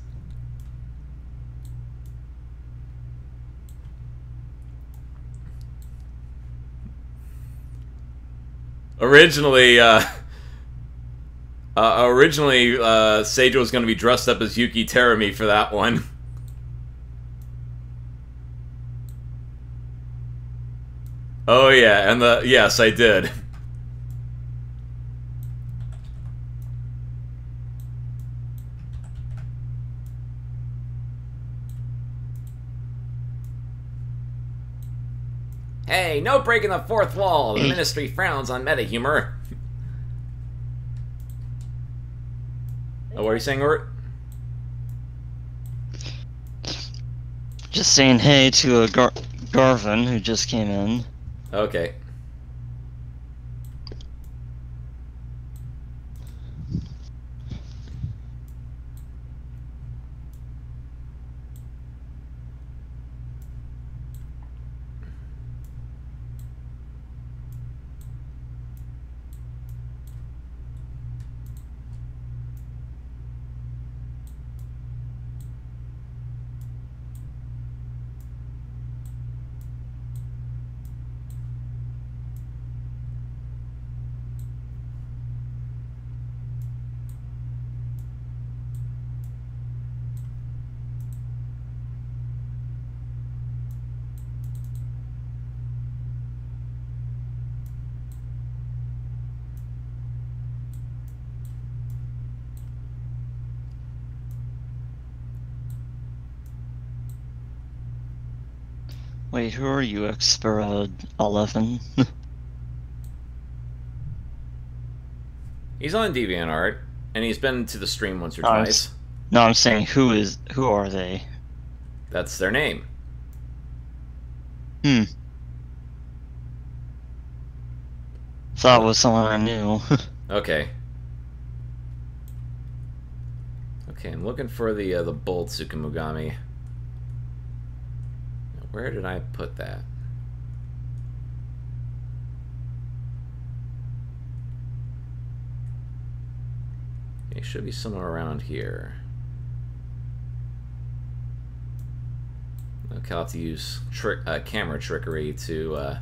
Originally, Seija was going to be dressed up as Yuki Terumi for that one. Oh yeah, and yes, I did. Hey, no breaking the fourth wall. The ministry frowns on meta humor. Oh, what are you saying, Ort? Just saying hey to a Garvin who just came in. Okay. Wait, who are you, Xpera 11? He's on DeviantArt, and he's been to the stream once or twice. No, I'm saying who are they? That's their name. Thought it was someone I knew. Okay. Okay, I'm looking for the bolt Tsukumogami. Where did I put that? It should be somewhere around here. Okay, I'll have to use camera trickery to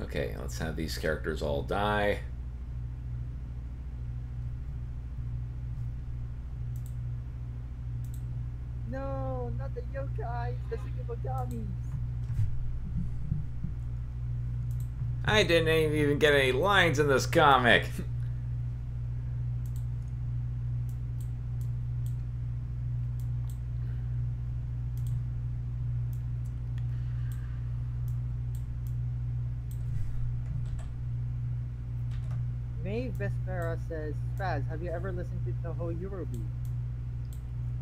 okay, let's have these characters all die. No, not the yokai, the Tsukumogamis. I didn't even get any lines in this comic. May Vespera says, Spaz, have you ever listened to Toho Eurobeat?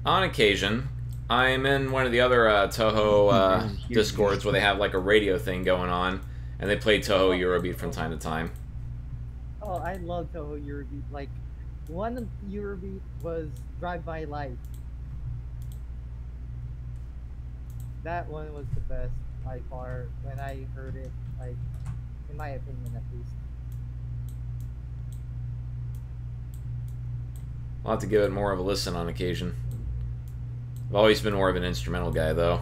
On occasion. I'm in one of the other Toho Discords where they have like a radio thing going on, and they play Toho Eurobeat from time to time. Oh, I love Toho Eurobeat. Like, one Eurobeat was Drive My Life. That one was the best by far when I heard it, like, in my opinion at least. I'll have to give it more of a listen on occasion. I've always been more of an instrumental guy, though.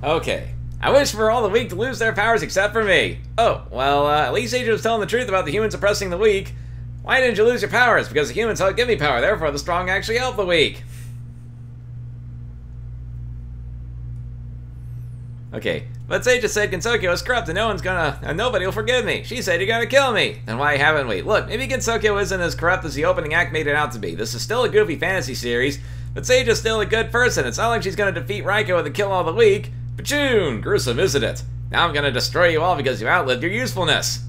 Okay. I wish for all the weak to lose their powers except for me. Oh, well, at least Sage was telling the truth about the humans oppressing the weak. Why didn't you lose your powers? Because the humans help give me power, therefore the strong actually help the weak. Okay, but Sage just said Gensokyo is corrupt and nobody will forgive me. She said you're gonna kill me. Then why haven't we? Look, maybe Gensokyo isn't as corrupt as the opening act made it out to be. This is still a goofy fantasy series, but Sage is still a good person. It's not like she's gonna defeat Raiko and kill all the weak. Pachoon! Gruesome, isn't it? Now I'm gonna destroy you all because you outlived your usefulness.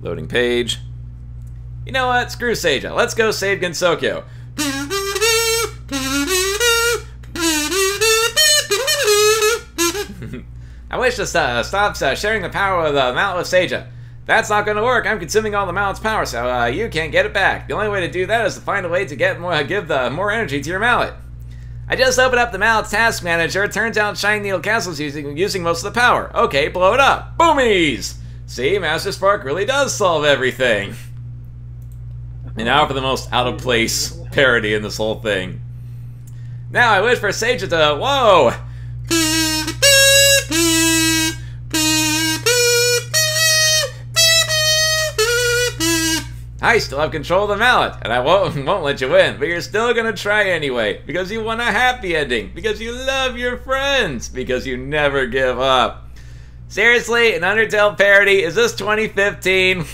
Loading page. You know what? Screw Seija. Let's go save Gensokyo. I wish to stop sharing the power of the mallet with Seija. That's not going to work. I'm consuming all the mallet's power, so you can't get it back. The only way to do that is to find a way to give more energy to your mallet. I just opened up the mallet's task manager. It turns out Shiny Needle Castle's using most of the power. Okay, blow it up. Boomies! See, Master Spark really does solve everything. And now for the most out-of-place parody in this whole thing. Now I wish for Seija to... Whoa! I still have control of the mallet, and I won't let you win, but you're still gonna try anyway, because you want a happy ending, because you love your friends, because you never give up. Seriously, an Undertale parody? Is this 2015?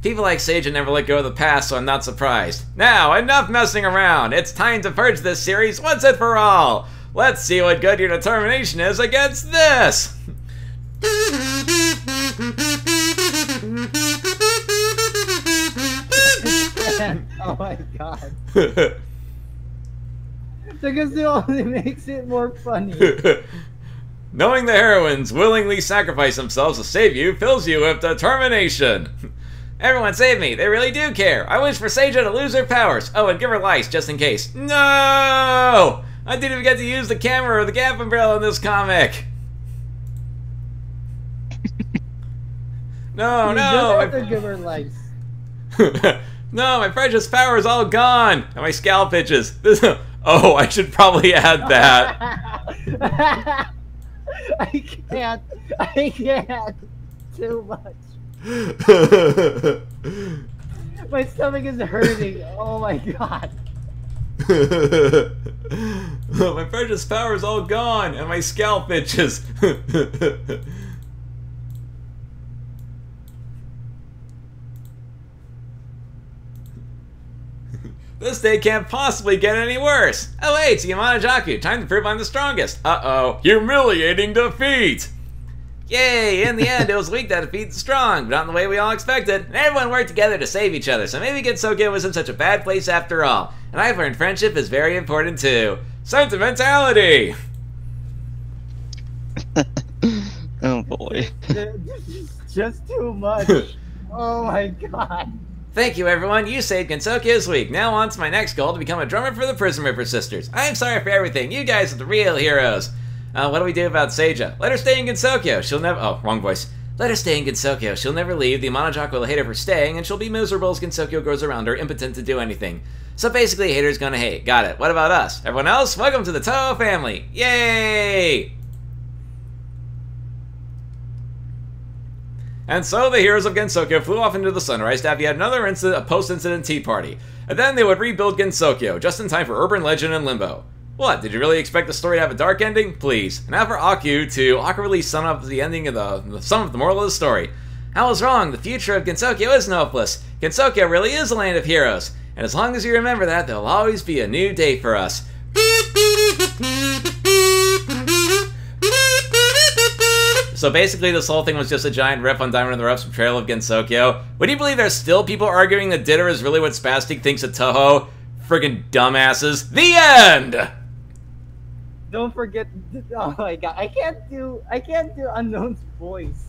People like Seija never let go of the past, so I'm not surprised. Now, enough messing around. It's time to purge this series once and for all. Let's see what good your determination is against this. Oh my god. Because it only makes it more funny. Knowing the heroines willingly sacrifice themselves to save you fills you with determination. Everyone save me. They really do care. I wish for Seija to lose her powers. Oh, and give her lice just in case. No! I didn't even get to use the camera or the gap umbrella in this comic. No, You no. don't have to give her lice. No, my precious power is all gone. And my scalp itches. Oh, I should probably add that. I can't. Too much. My stomach is hurting. Oh my god. My precious power is all gone, and my scalp itches. This day can't possibly get any worse. Oh wait, it's Amanojaku. Time to prove I'm the strongest. Uh-oh. Humiliating defeat! Yay! In the end, it was weak that defeated the strong, but not in the way we all expected. And everyone worked together to save each other, so maybe Gensokyo wasn't such a bad place after all. And I've learned friendship is very important too. Sentimentality! Oh boy. Just too much. Oh my god. Thank you, everyone. You saved Gensokyo's week. Now on to my next goal, to become a drummer for the Prison Ripper Sisters. I'm sorry for everything. You guys are the real heroes. What do we do about Seija? Let her stay in Gensokyo. She'll never... Oh, wrong voice. Let her stay in Gensokyo. She'll never leave. The Amanojaku will hate her for staying, and she'll be miserable as Gensokyo grows around her, impotent to do anything. So basically, haters gonna hate. Got it. What about us? Everyone else, welcome to the Toho family. Yay! And so the heroes of Gensokyo flew off into the sunrise to have yet another a post-incident tea party. And then they would rebuild Gensokyo, just in time for urban legend and limbo. What, did you really expect the story to have a dark ending? Please. And now for Aku to awkwardly sum up the ending of the moral of the story. I was wrong, the future of Gensokyo isn't hopeless. Gensokyo really is a land of heroes. And as long as you remember that, there'll always be a new day for us. So basically this whole thing was just a giant riff on Diamond in the Rough's portrayal of Gensokyo. Would you believe there's still people arguing that Ditter is really what Spastic thinks of Toho? Friggin' dumbasses. The end! Don't forget. Oh my god, I can't do Unknown's voice.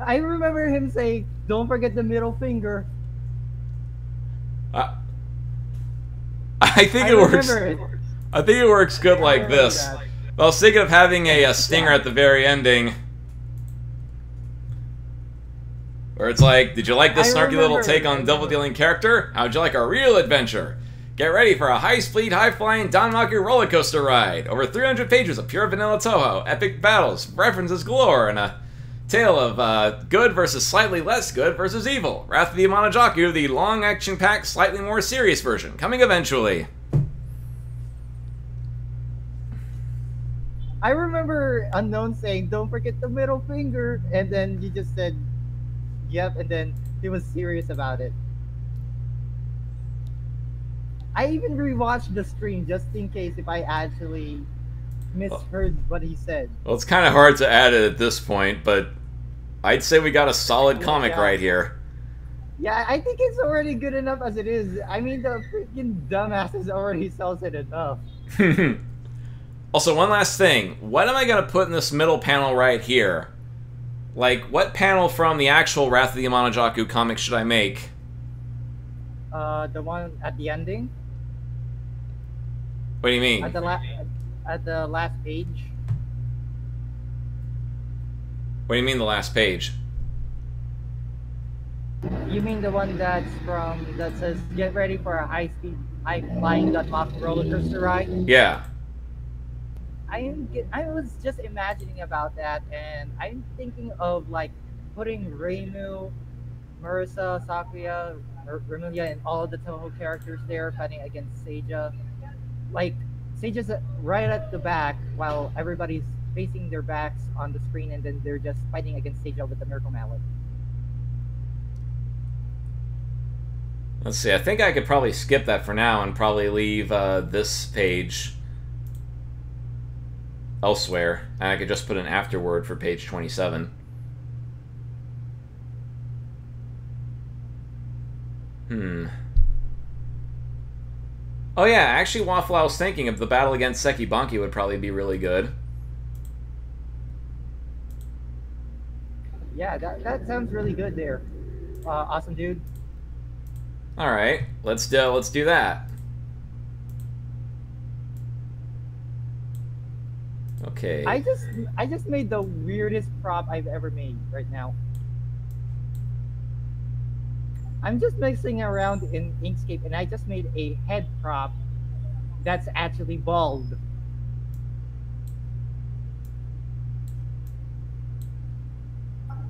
I remember him saying, "Don't forget the middle finger." I think it works. I think it works good like this. That. I was thinking of having a stinger at the very ending. Where it's like, did you like this snarky little take on double-dealing character? How'd you like our real adventure? Get ready for a high-speed, high-flying Danmaku roller coaster ride. Over 300 pages of pure vanilla Toho, epic battles, references galore, and a tale of good versus slightly less good versus evil. Wrath of the Amanojaku, the long action-packed, slightly more serious version, coming eventually. I remember Unknown saying, "Don't forget the middle finger," and then he just said, "Yep," and then he was serious about it. I even rewatched the stream just in case if I actually misheard what he said. Well, it's kind of hard to add it at this point, but I'd say we got a solid comic right here. Yeah, I think it's already good enough as it is. I mean, the freaking dumbasses already sells it enough. Also, one last thing. What am I going to put in this middle panel right here? Like, what panel from the actual Wrath of the Amanojaku comic should I make? The one at the ending? What do you mean? At the last page? What do you mean the last page? You mean the one that says, "Get ready for a high-speed, high-flying Danmaku roller coaster ride"? Yeah. I was just imagining about that, and I'm thinking of like putting Reimu, Marisa, Sakuya, Remilia, and all the Toho characters there fighting against Seija. Like Seija's right at the back while everybody's facing their backs on the screen, and then they're just fighting against Seija with the Miracle Mallet. Let's see, I think I could probably skip that for now and probably leave this page elsewhere. And I could just put an afterword for page 27. Oh yeah, actually, Waffle, I was thinking of the battle against Seki Banki would probably be really good. Yeah, that sounds really good there. Awesome, dude. All right, let's do that. Okay. I just made the weirdest prop I've ever made right now. I'm just messing around in Inkscape, and I just made a head prop that's actually bald.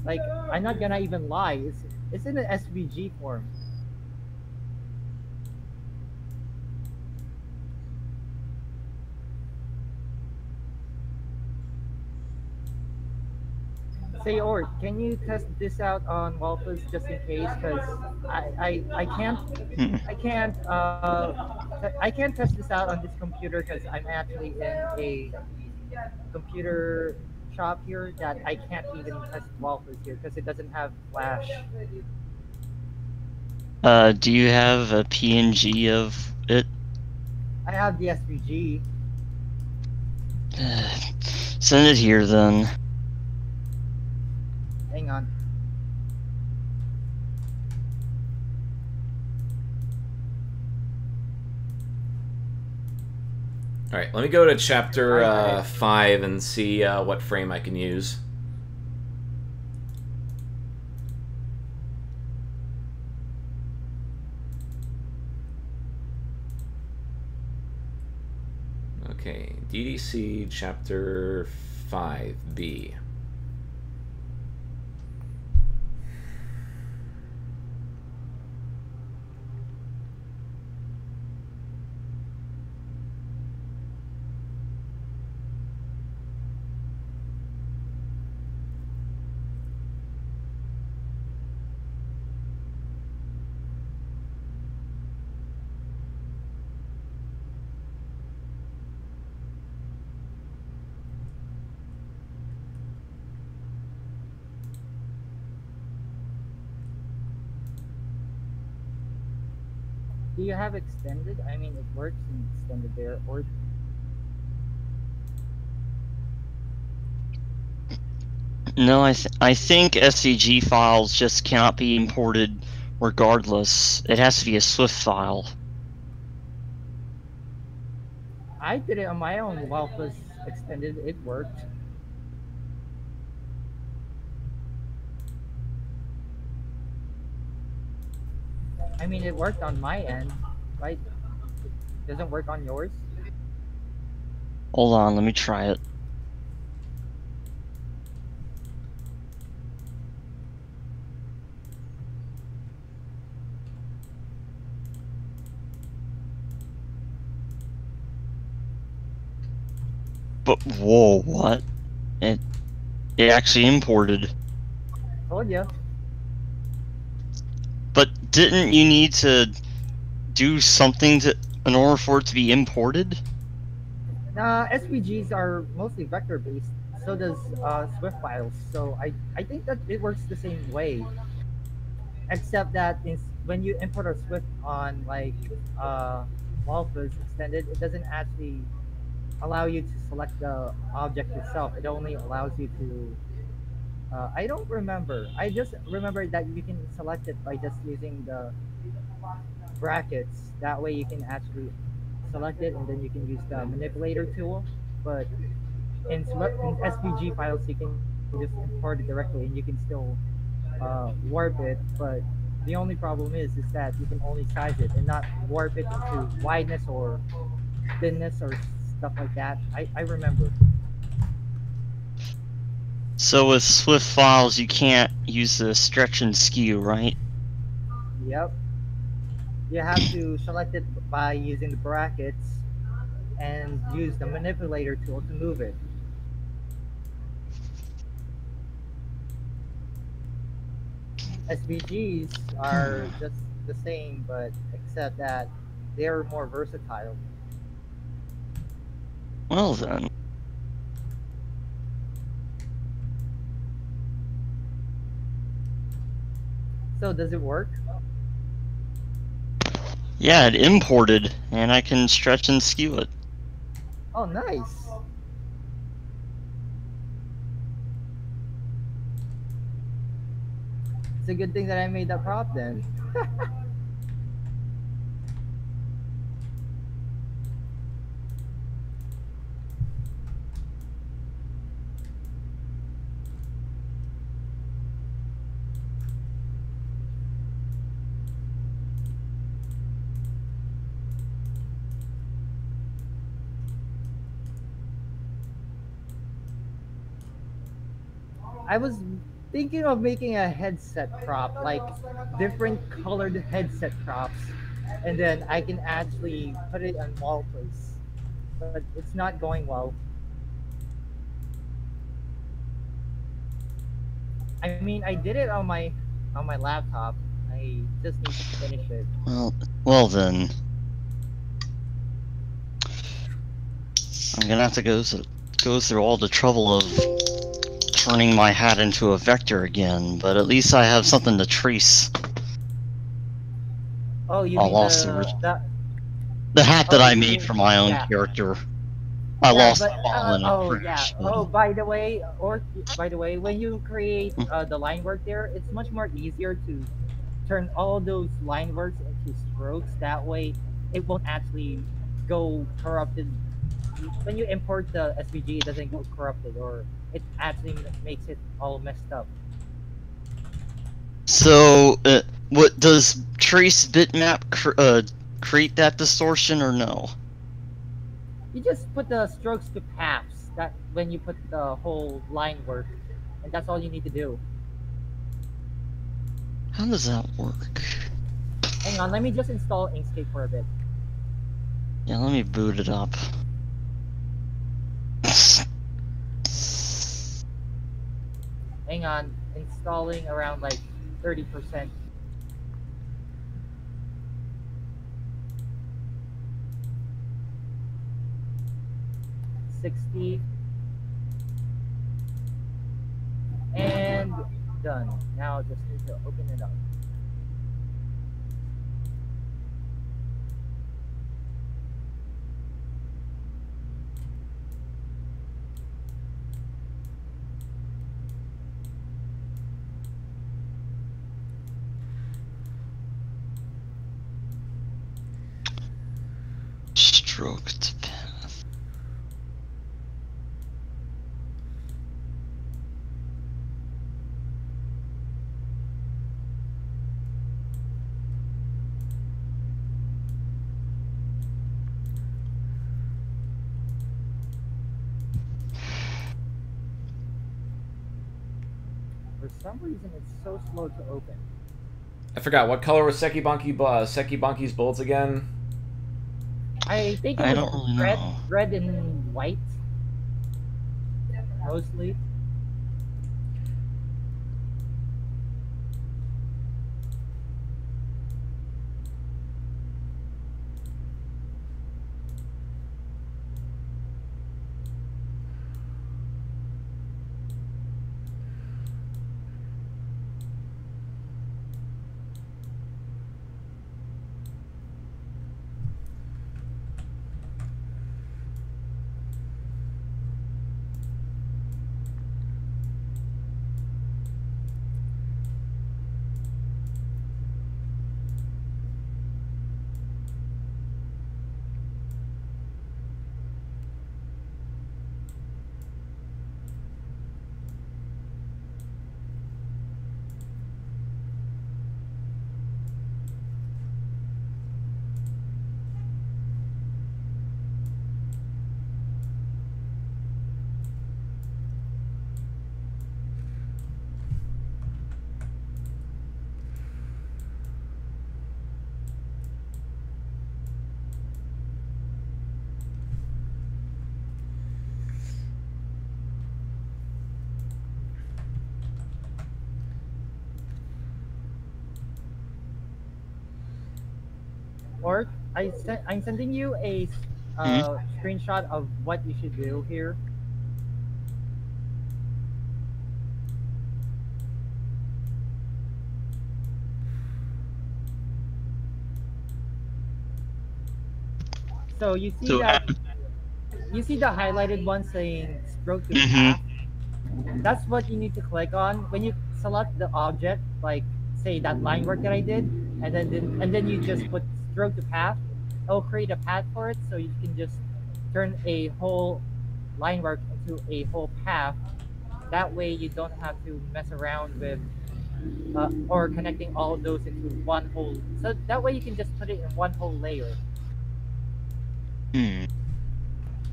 Like, I'm not gonna even lie, it's in an SVG form. Say, Ort, can you test this out on Walpus just in case? Because I can't test this out on this computer because I'm actually in a computer shop here that I can't even test Walpus here because it doesn't have Flash. Do you have a PNG of it? I have the SVG. Send it here then. Hang on. Alright, let me go to chapter 5 and see what frame I can use. Okay, DDC chapter 5B. Do you have extended? I mean, it works in extended there, or No, I think SVG files just cannot be imported regardless. It has to be a Swift file. I did it on my own while it was extended. It worked. I mean, it worked on my end, right? Doesn't work on yours? Hold on, let me try it. But whoa, what? It actually imported. Told you. But didn't you need to do something in order for it to be imported? SVGs are mostly vector based. So does Swift files. So I think that it works the same way, except that when you import a Swift on like Malfas extended, it doesn't actually allow you to select the object itself. It only allows you to. I don't remember. I just remember that you can select it by just using the brackets. That way you can actually select it and then you can use the manipulator tool. But in SVG files, you can just import it directly and you can still warp it. But the only problem is that you can only size it and not warp it into wideness or thinness or stuff like that. I remember. So with Swift files, you can't use the stretch and skew, right? Yep. You have to select it by using the brackets and use the manipulator tool to move it. SVGs are just the same, but except that they're more versatile. Well then. So does it work? Yeah, it imported, and I can stretch and skew it. Oh, nice. It's a good thing that I made that prop then. I was thinking of making a headset prop, like different colored headset props, and then I can actually put it on wallpaper. But it's not going well. I mean, I did it on my laptop. I just need to finish it. Well then. I'm gonna have to go through all the trouble of turning my hat into a vector again, but at least I have something to trace. Oh, you I mean lost the hat that oh, I you made mean for my own yeah. character. I Yeah, lost but it all in a oh yeah. crash. Oh, by the way, when you create the line work there, it's much more easier to turn all those line works into strokes. That way, it won't actually go corrupted. When you import the SVG, it doesn't go corrupted, or it actually makes it all messed up. So, what does trace bitmap create that distortion or no? You just put the strokes to paths. That when you put the whole line work, and that's all you need to do. How does that work? Hang on, let me just install Inkscape for a bit. Yeah, let me boot it up. Hang on, installing around like 30%. 60. And done. Now I just need to open it up. Stroked path. For some reason, it's so slow to open. I forgot, what color was Sekibanki's bolts again? I think it I was don't really red, know. red and white, mostly. Or I'm sending you a Hmm? screenshot of what you should do here. So you see So, that you see the highlighted one saying stroke to mm-hmm. path. That's what you need to click on when you select the object, like say that line work that I did, and then you just put stroke to path. It'll create a path for it, so you can just turn a whole line work into a whole path. That way, you don't have to mess around with or connecting all of those into one whole. So that way, you can just put it in one whole layer. Hmm.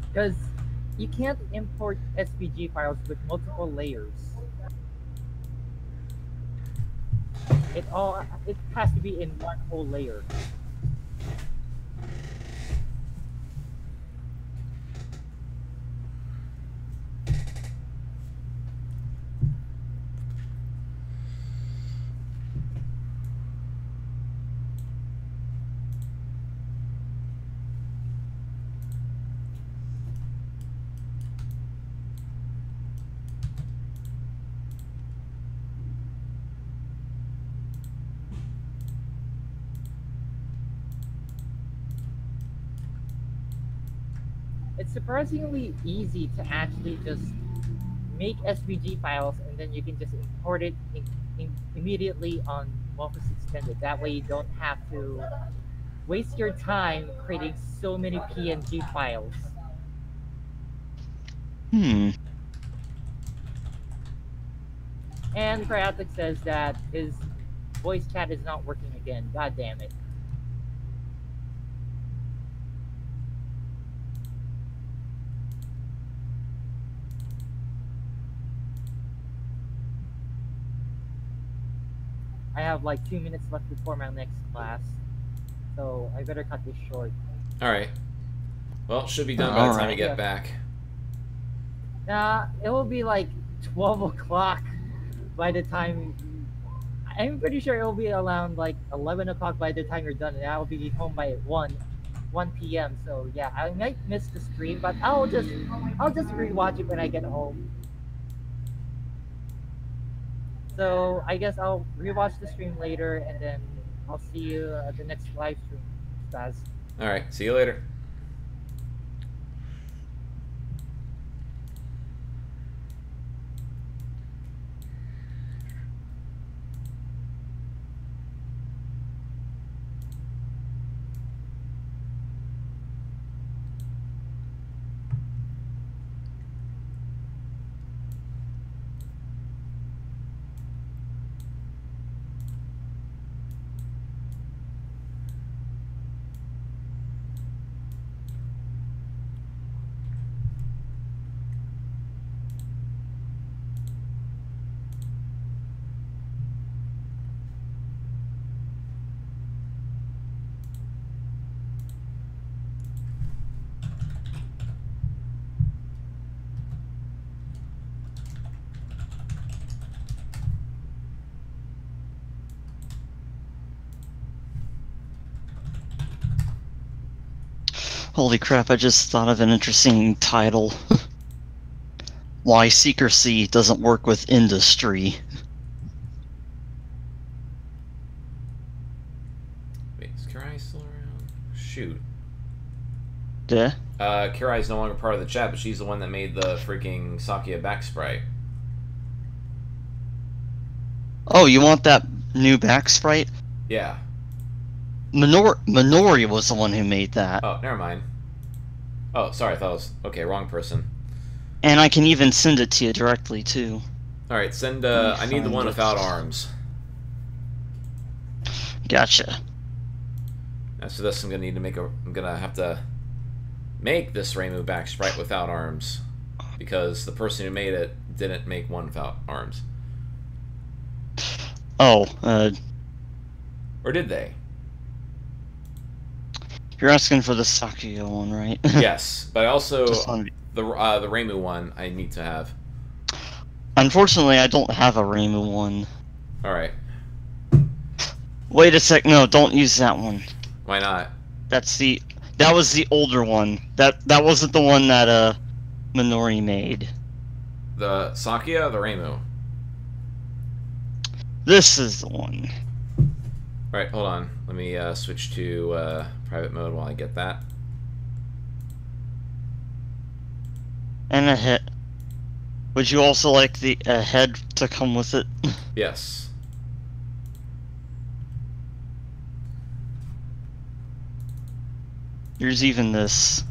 Because you can't import SVG files with multiple layers. It has to be in one whole layer. It's surprisingly easy to actually just make SVG files and then you can just import it immediately on Office Extended. That way you don't have to waste your time creating so many PNG files. Hmm. And Cryotic says that his voice chat is not working again. God damn it. I have like 2 minutes left before my next class, so I better cut this short. Alright. Well, it should be done by the time you Alright. get Yeah. back. It will be like 12 o'clock by the time. I'm pretty sure it will be around like 11 o'clock by the time you're done, and I'll be home by 1 p.m. So yeah, I might miss the stream, but I'll just rewatch it when I get home. So I guess I'll rewatch the stream later, and then I'll see you at the next live stream, Spaz. Alright, see you later. Holy crap, I just thought of an interesting title. Why secrecy doesn't work with industry. Wait, is Kirai still around? Shoot. Yeah? Kirai's no longer part of the chat, but she's the one that made the freaking Sakuya back sprite. Oh, you want that new back sprite? Yeah. Minori was the one who made that. Oh, never mind. Oh, sorry, I thought it was... Okay, wrong person. And I can even send it to you directly, too. Alright, send, I need the one without arms. Gotcha. After this, I'm gonna need to make a... I'm gonna have to make this Reimu back sprite without arms. Because the person who made it didn't make one without arms. Oh, Or did they? you're asking for the Sakuya one, right? Yes, but I also... Just wanted- The Reimu one I need to have. Unfortunately, I don't have a Reimu one. Alright. Wait a sec, no, don't use that one. Why not? That was the older one. That wasn't the one that Minori made. The Sakuya or the Reimu? This is the one. Alright, hold on. Let me switch to private mode while I get that. And a head. Would you also like the head to come with it? Yes. There's even this.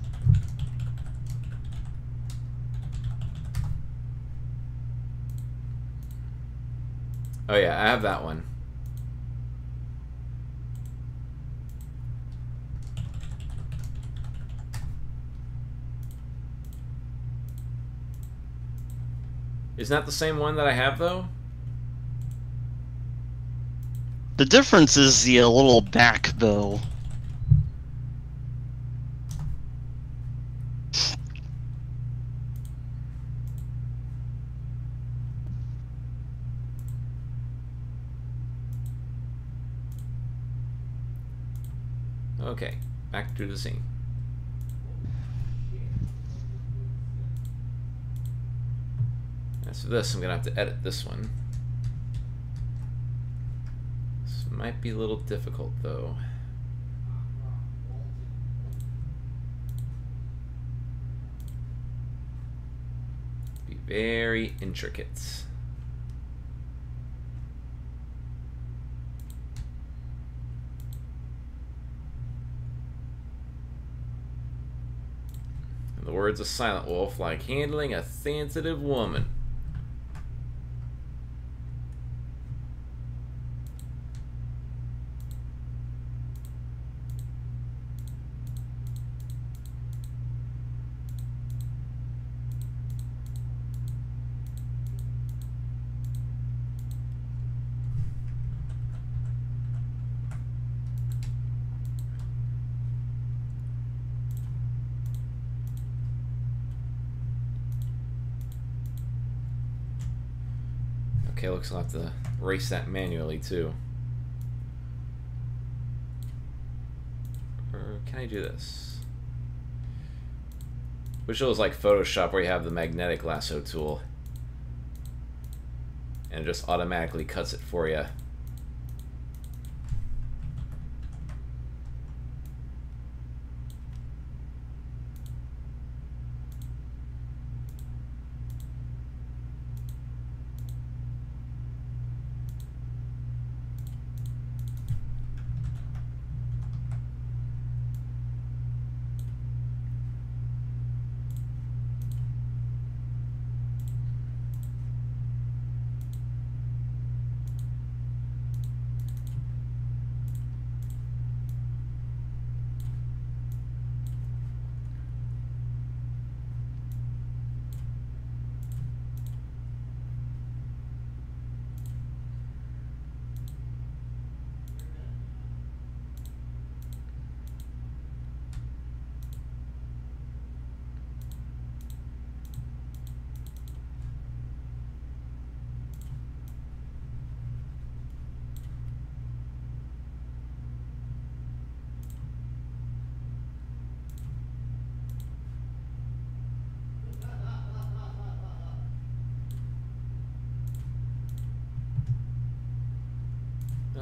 Oh yeah, I have that one. Isn't that the same one that I have, though? The difference is the little back bow. Okay, back to the scene. As for this, I'm gonna have to edit this one. This might be a little difficult, though. Be very intricate. In the words of Silent Wolf, like handling a sensitive woman. Okay, looks like I'll have to erase that manually too. Or can I do this? Wish it was like Photoshop where you have the magnetic lasso tool. And it just automatically cuts it for you.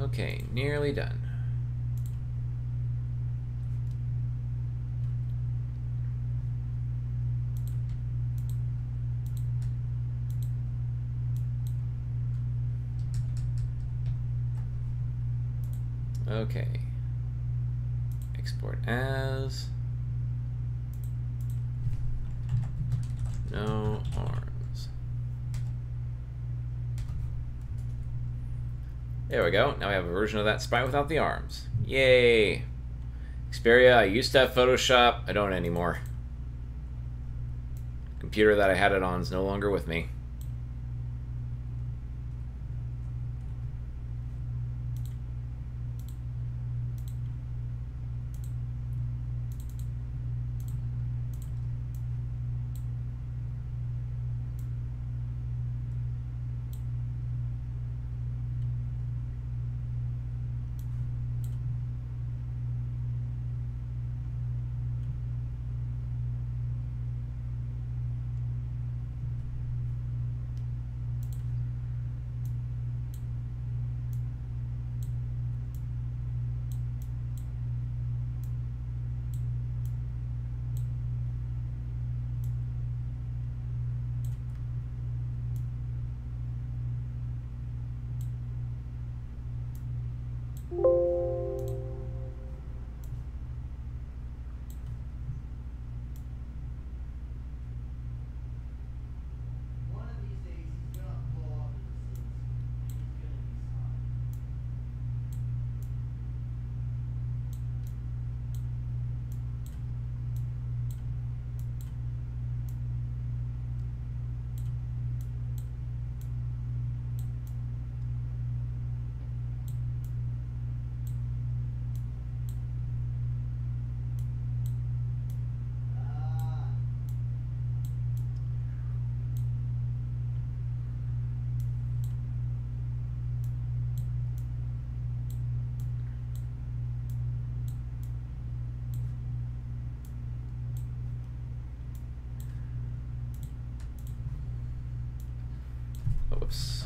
Okay, nearly done. Okay. Export as. No arms. There we go. Now we have a version of that sprite without the arms. Yay! Xperia, I used to have Photoshop. I don't anymore. Computer that I had it on is no longer with me. Oops.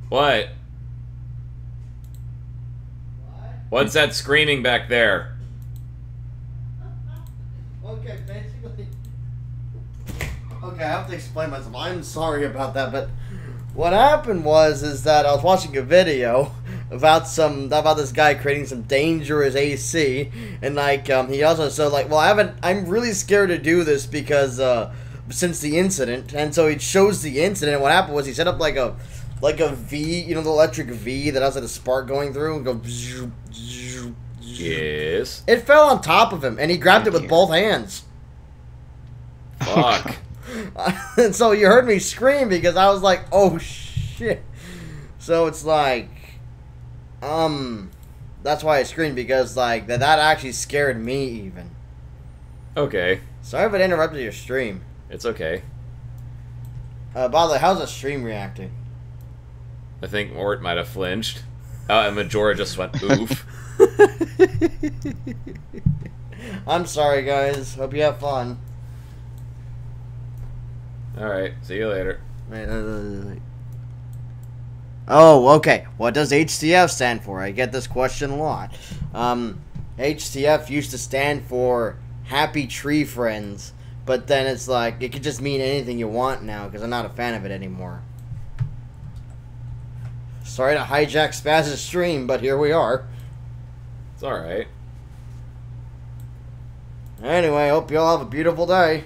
What? What's that screaming back there? Okay, basically. Okay, I have to explain myself. I'm sorry about that, but what happened is that I was watching a video about this guy creating some dangerous AC, and he also I'm really scared to do this because since the incident, and so he shows the incident. And what happened was he set up like a V, you know, the electric V that has like a spark going through and go. Yes. It fell on top of him, and he grabbed it with both hands. Fuck. And so you heard me scream because I was like, "Oh shit!" So it's like, that's why I screamed, because like that actually scared me even. Okay. Sorry if it interrupted your stream. It's okay. By the way, how's the stream reacting? I think Mort might have flinched. And Majora just went oof. I'm sorry, guys. Hope you have fun. Alright, see you later. Oh, okay. What does HTF stand for? I get this question a lot. HTF used to stand for Happy Tree Friends, but then it's like, it could just mean anything you want now, because I'm not a fan of it anymore. Sorry to hijack Spaz's stream, but here we are. It's alright. Anyway, hope you all have a beautiful day.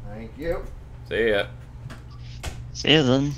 Thank you. See ya. See you then.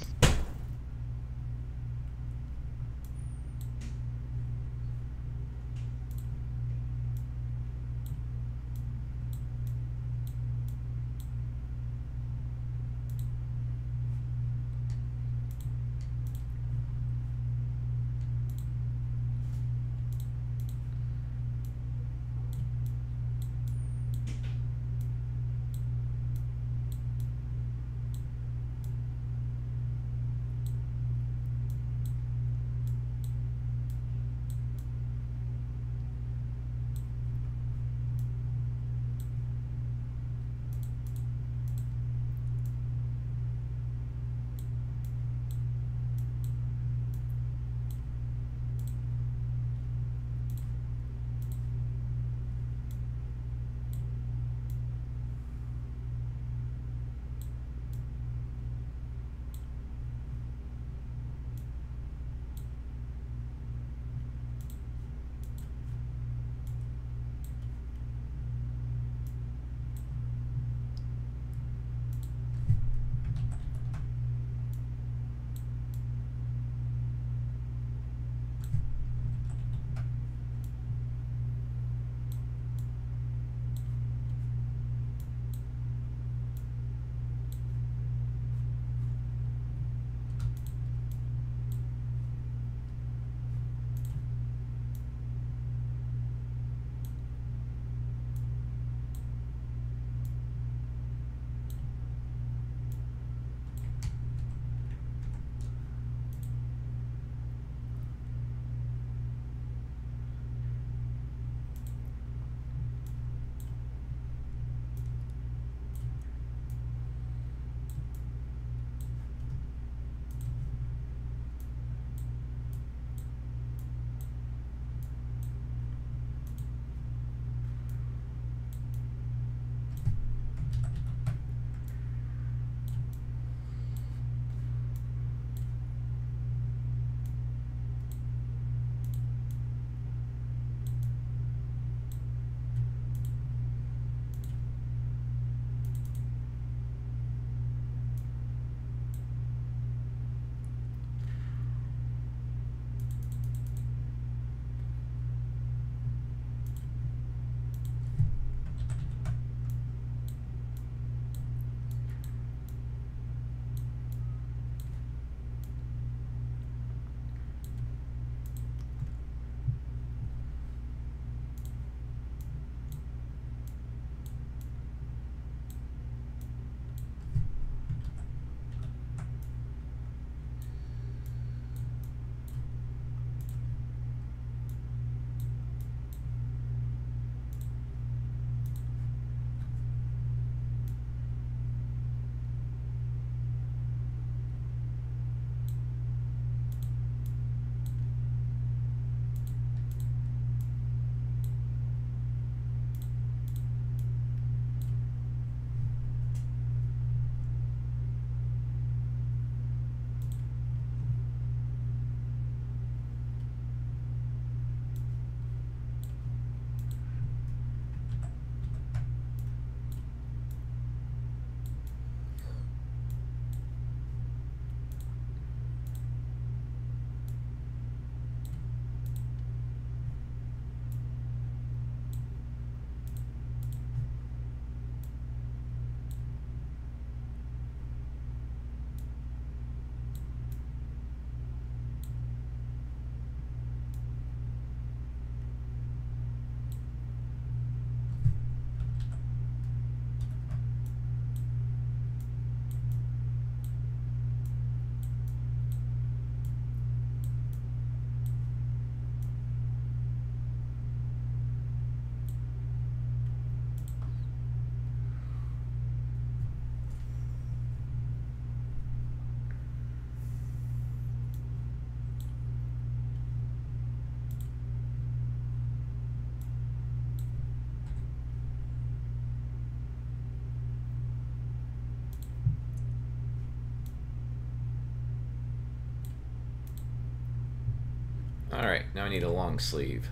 Alright, now I need a long sleeve.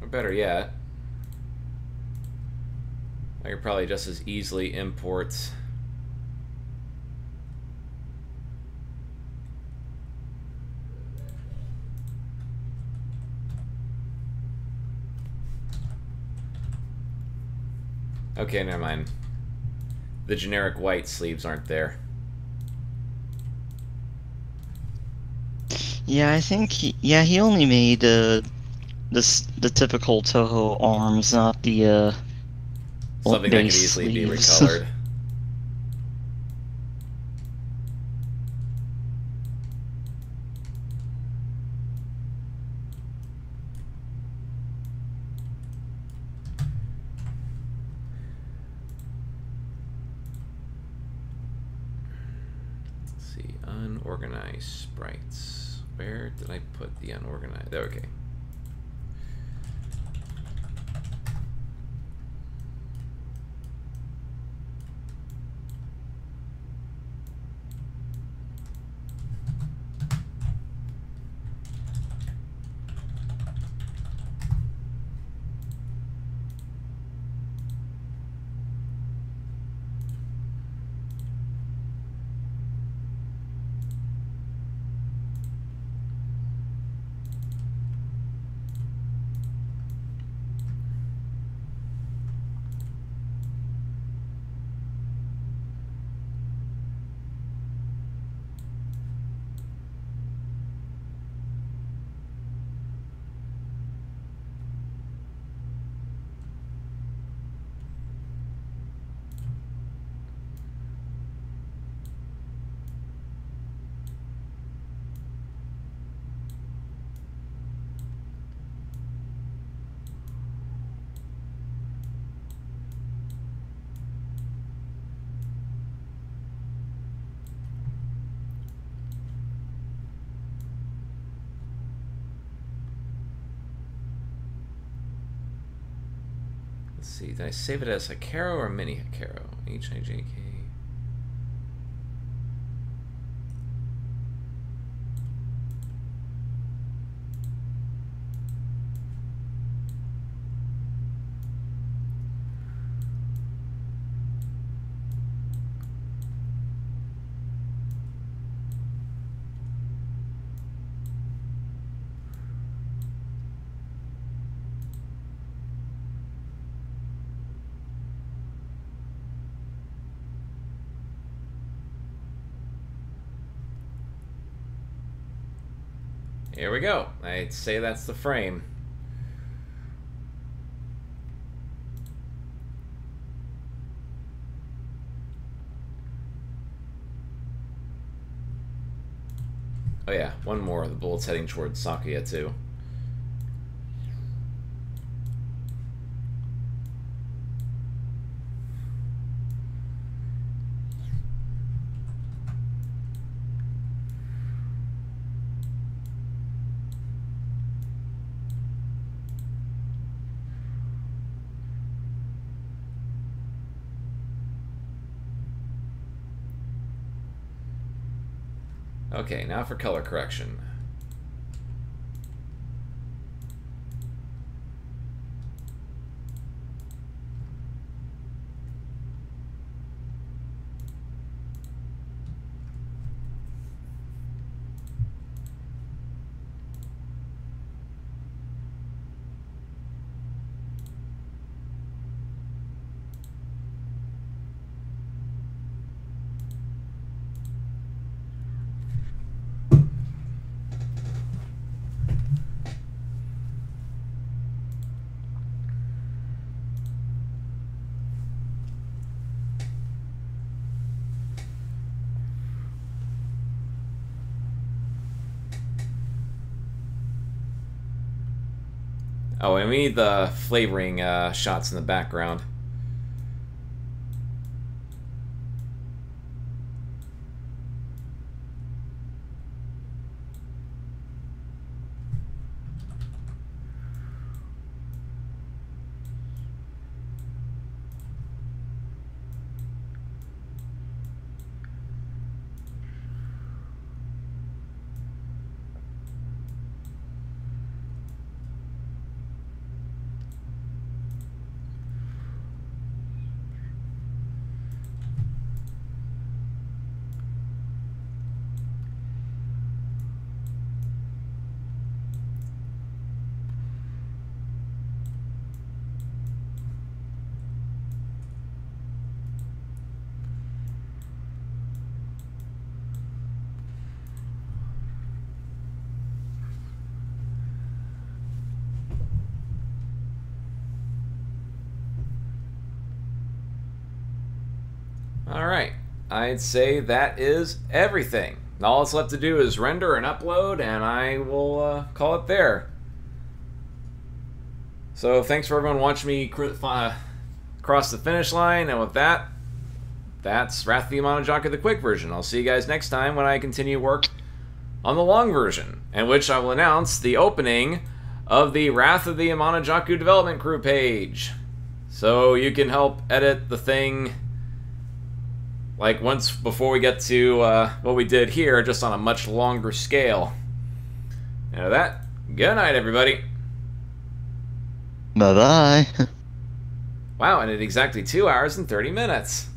Or better yet, I could probably just as easily import okay, never mind. The generic white sleeves aren't there. Yeah, I think he only made the typical Toho arms, not the Something that could base easily be sleeves. recolored. Let's see, unorganized sprites. Where did I put the unorganized? Oh, okay. Let's see, did I save it as Hikaru or mini Hikaru? H-I-J-K. Here we go. I'd say that's the frame. Oh yeah, one more. The bullet's heading towards Sakuya too. Okay, now for color correction. Oh, and we need the flavoring shots in the background. Alright, I'd say that is everything. All that's left to do is render and upload, and I will call it there. So thanks for everyone watching me cross the finish line, and with that, that's Wrath of the Amanojaku, the quick version. I'll see you guys next time when I continue work on the long version, in which I will announce the opening of the Wrath of the Amanojaku development crew page. So you can help edit the thing like once before we get to what we did here, just on a much longer scale. And with that, good night, everybody. Bye-bye. Wow, and at exactly 2 hours and 30 minutes.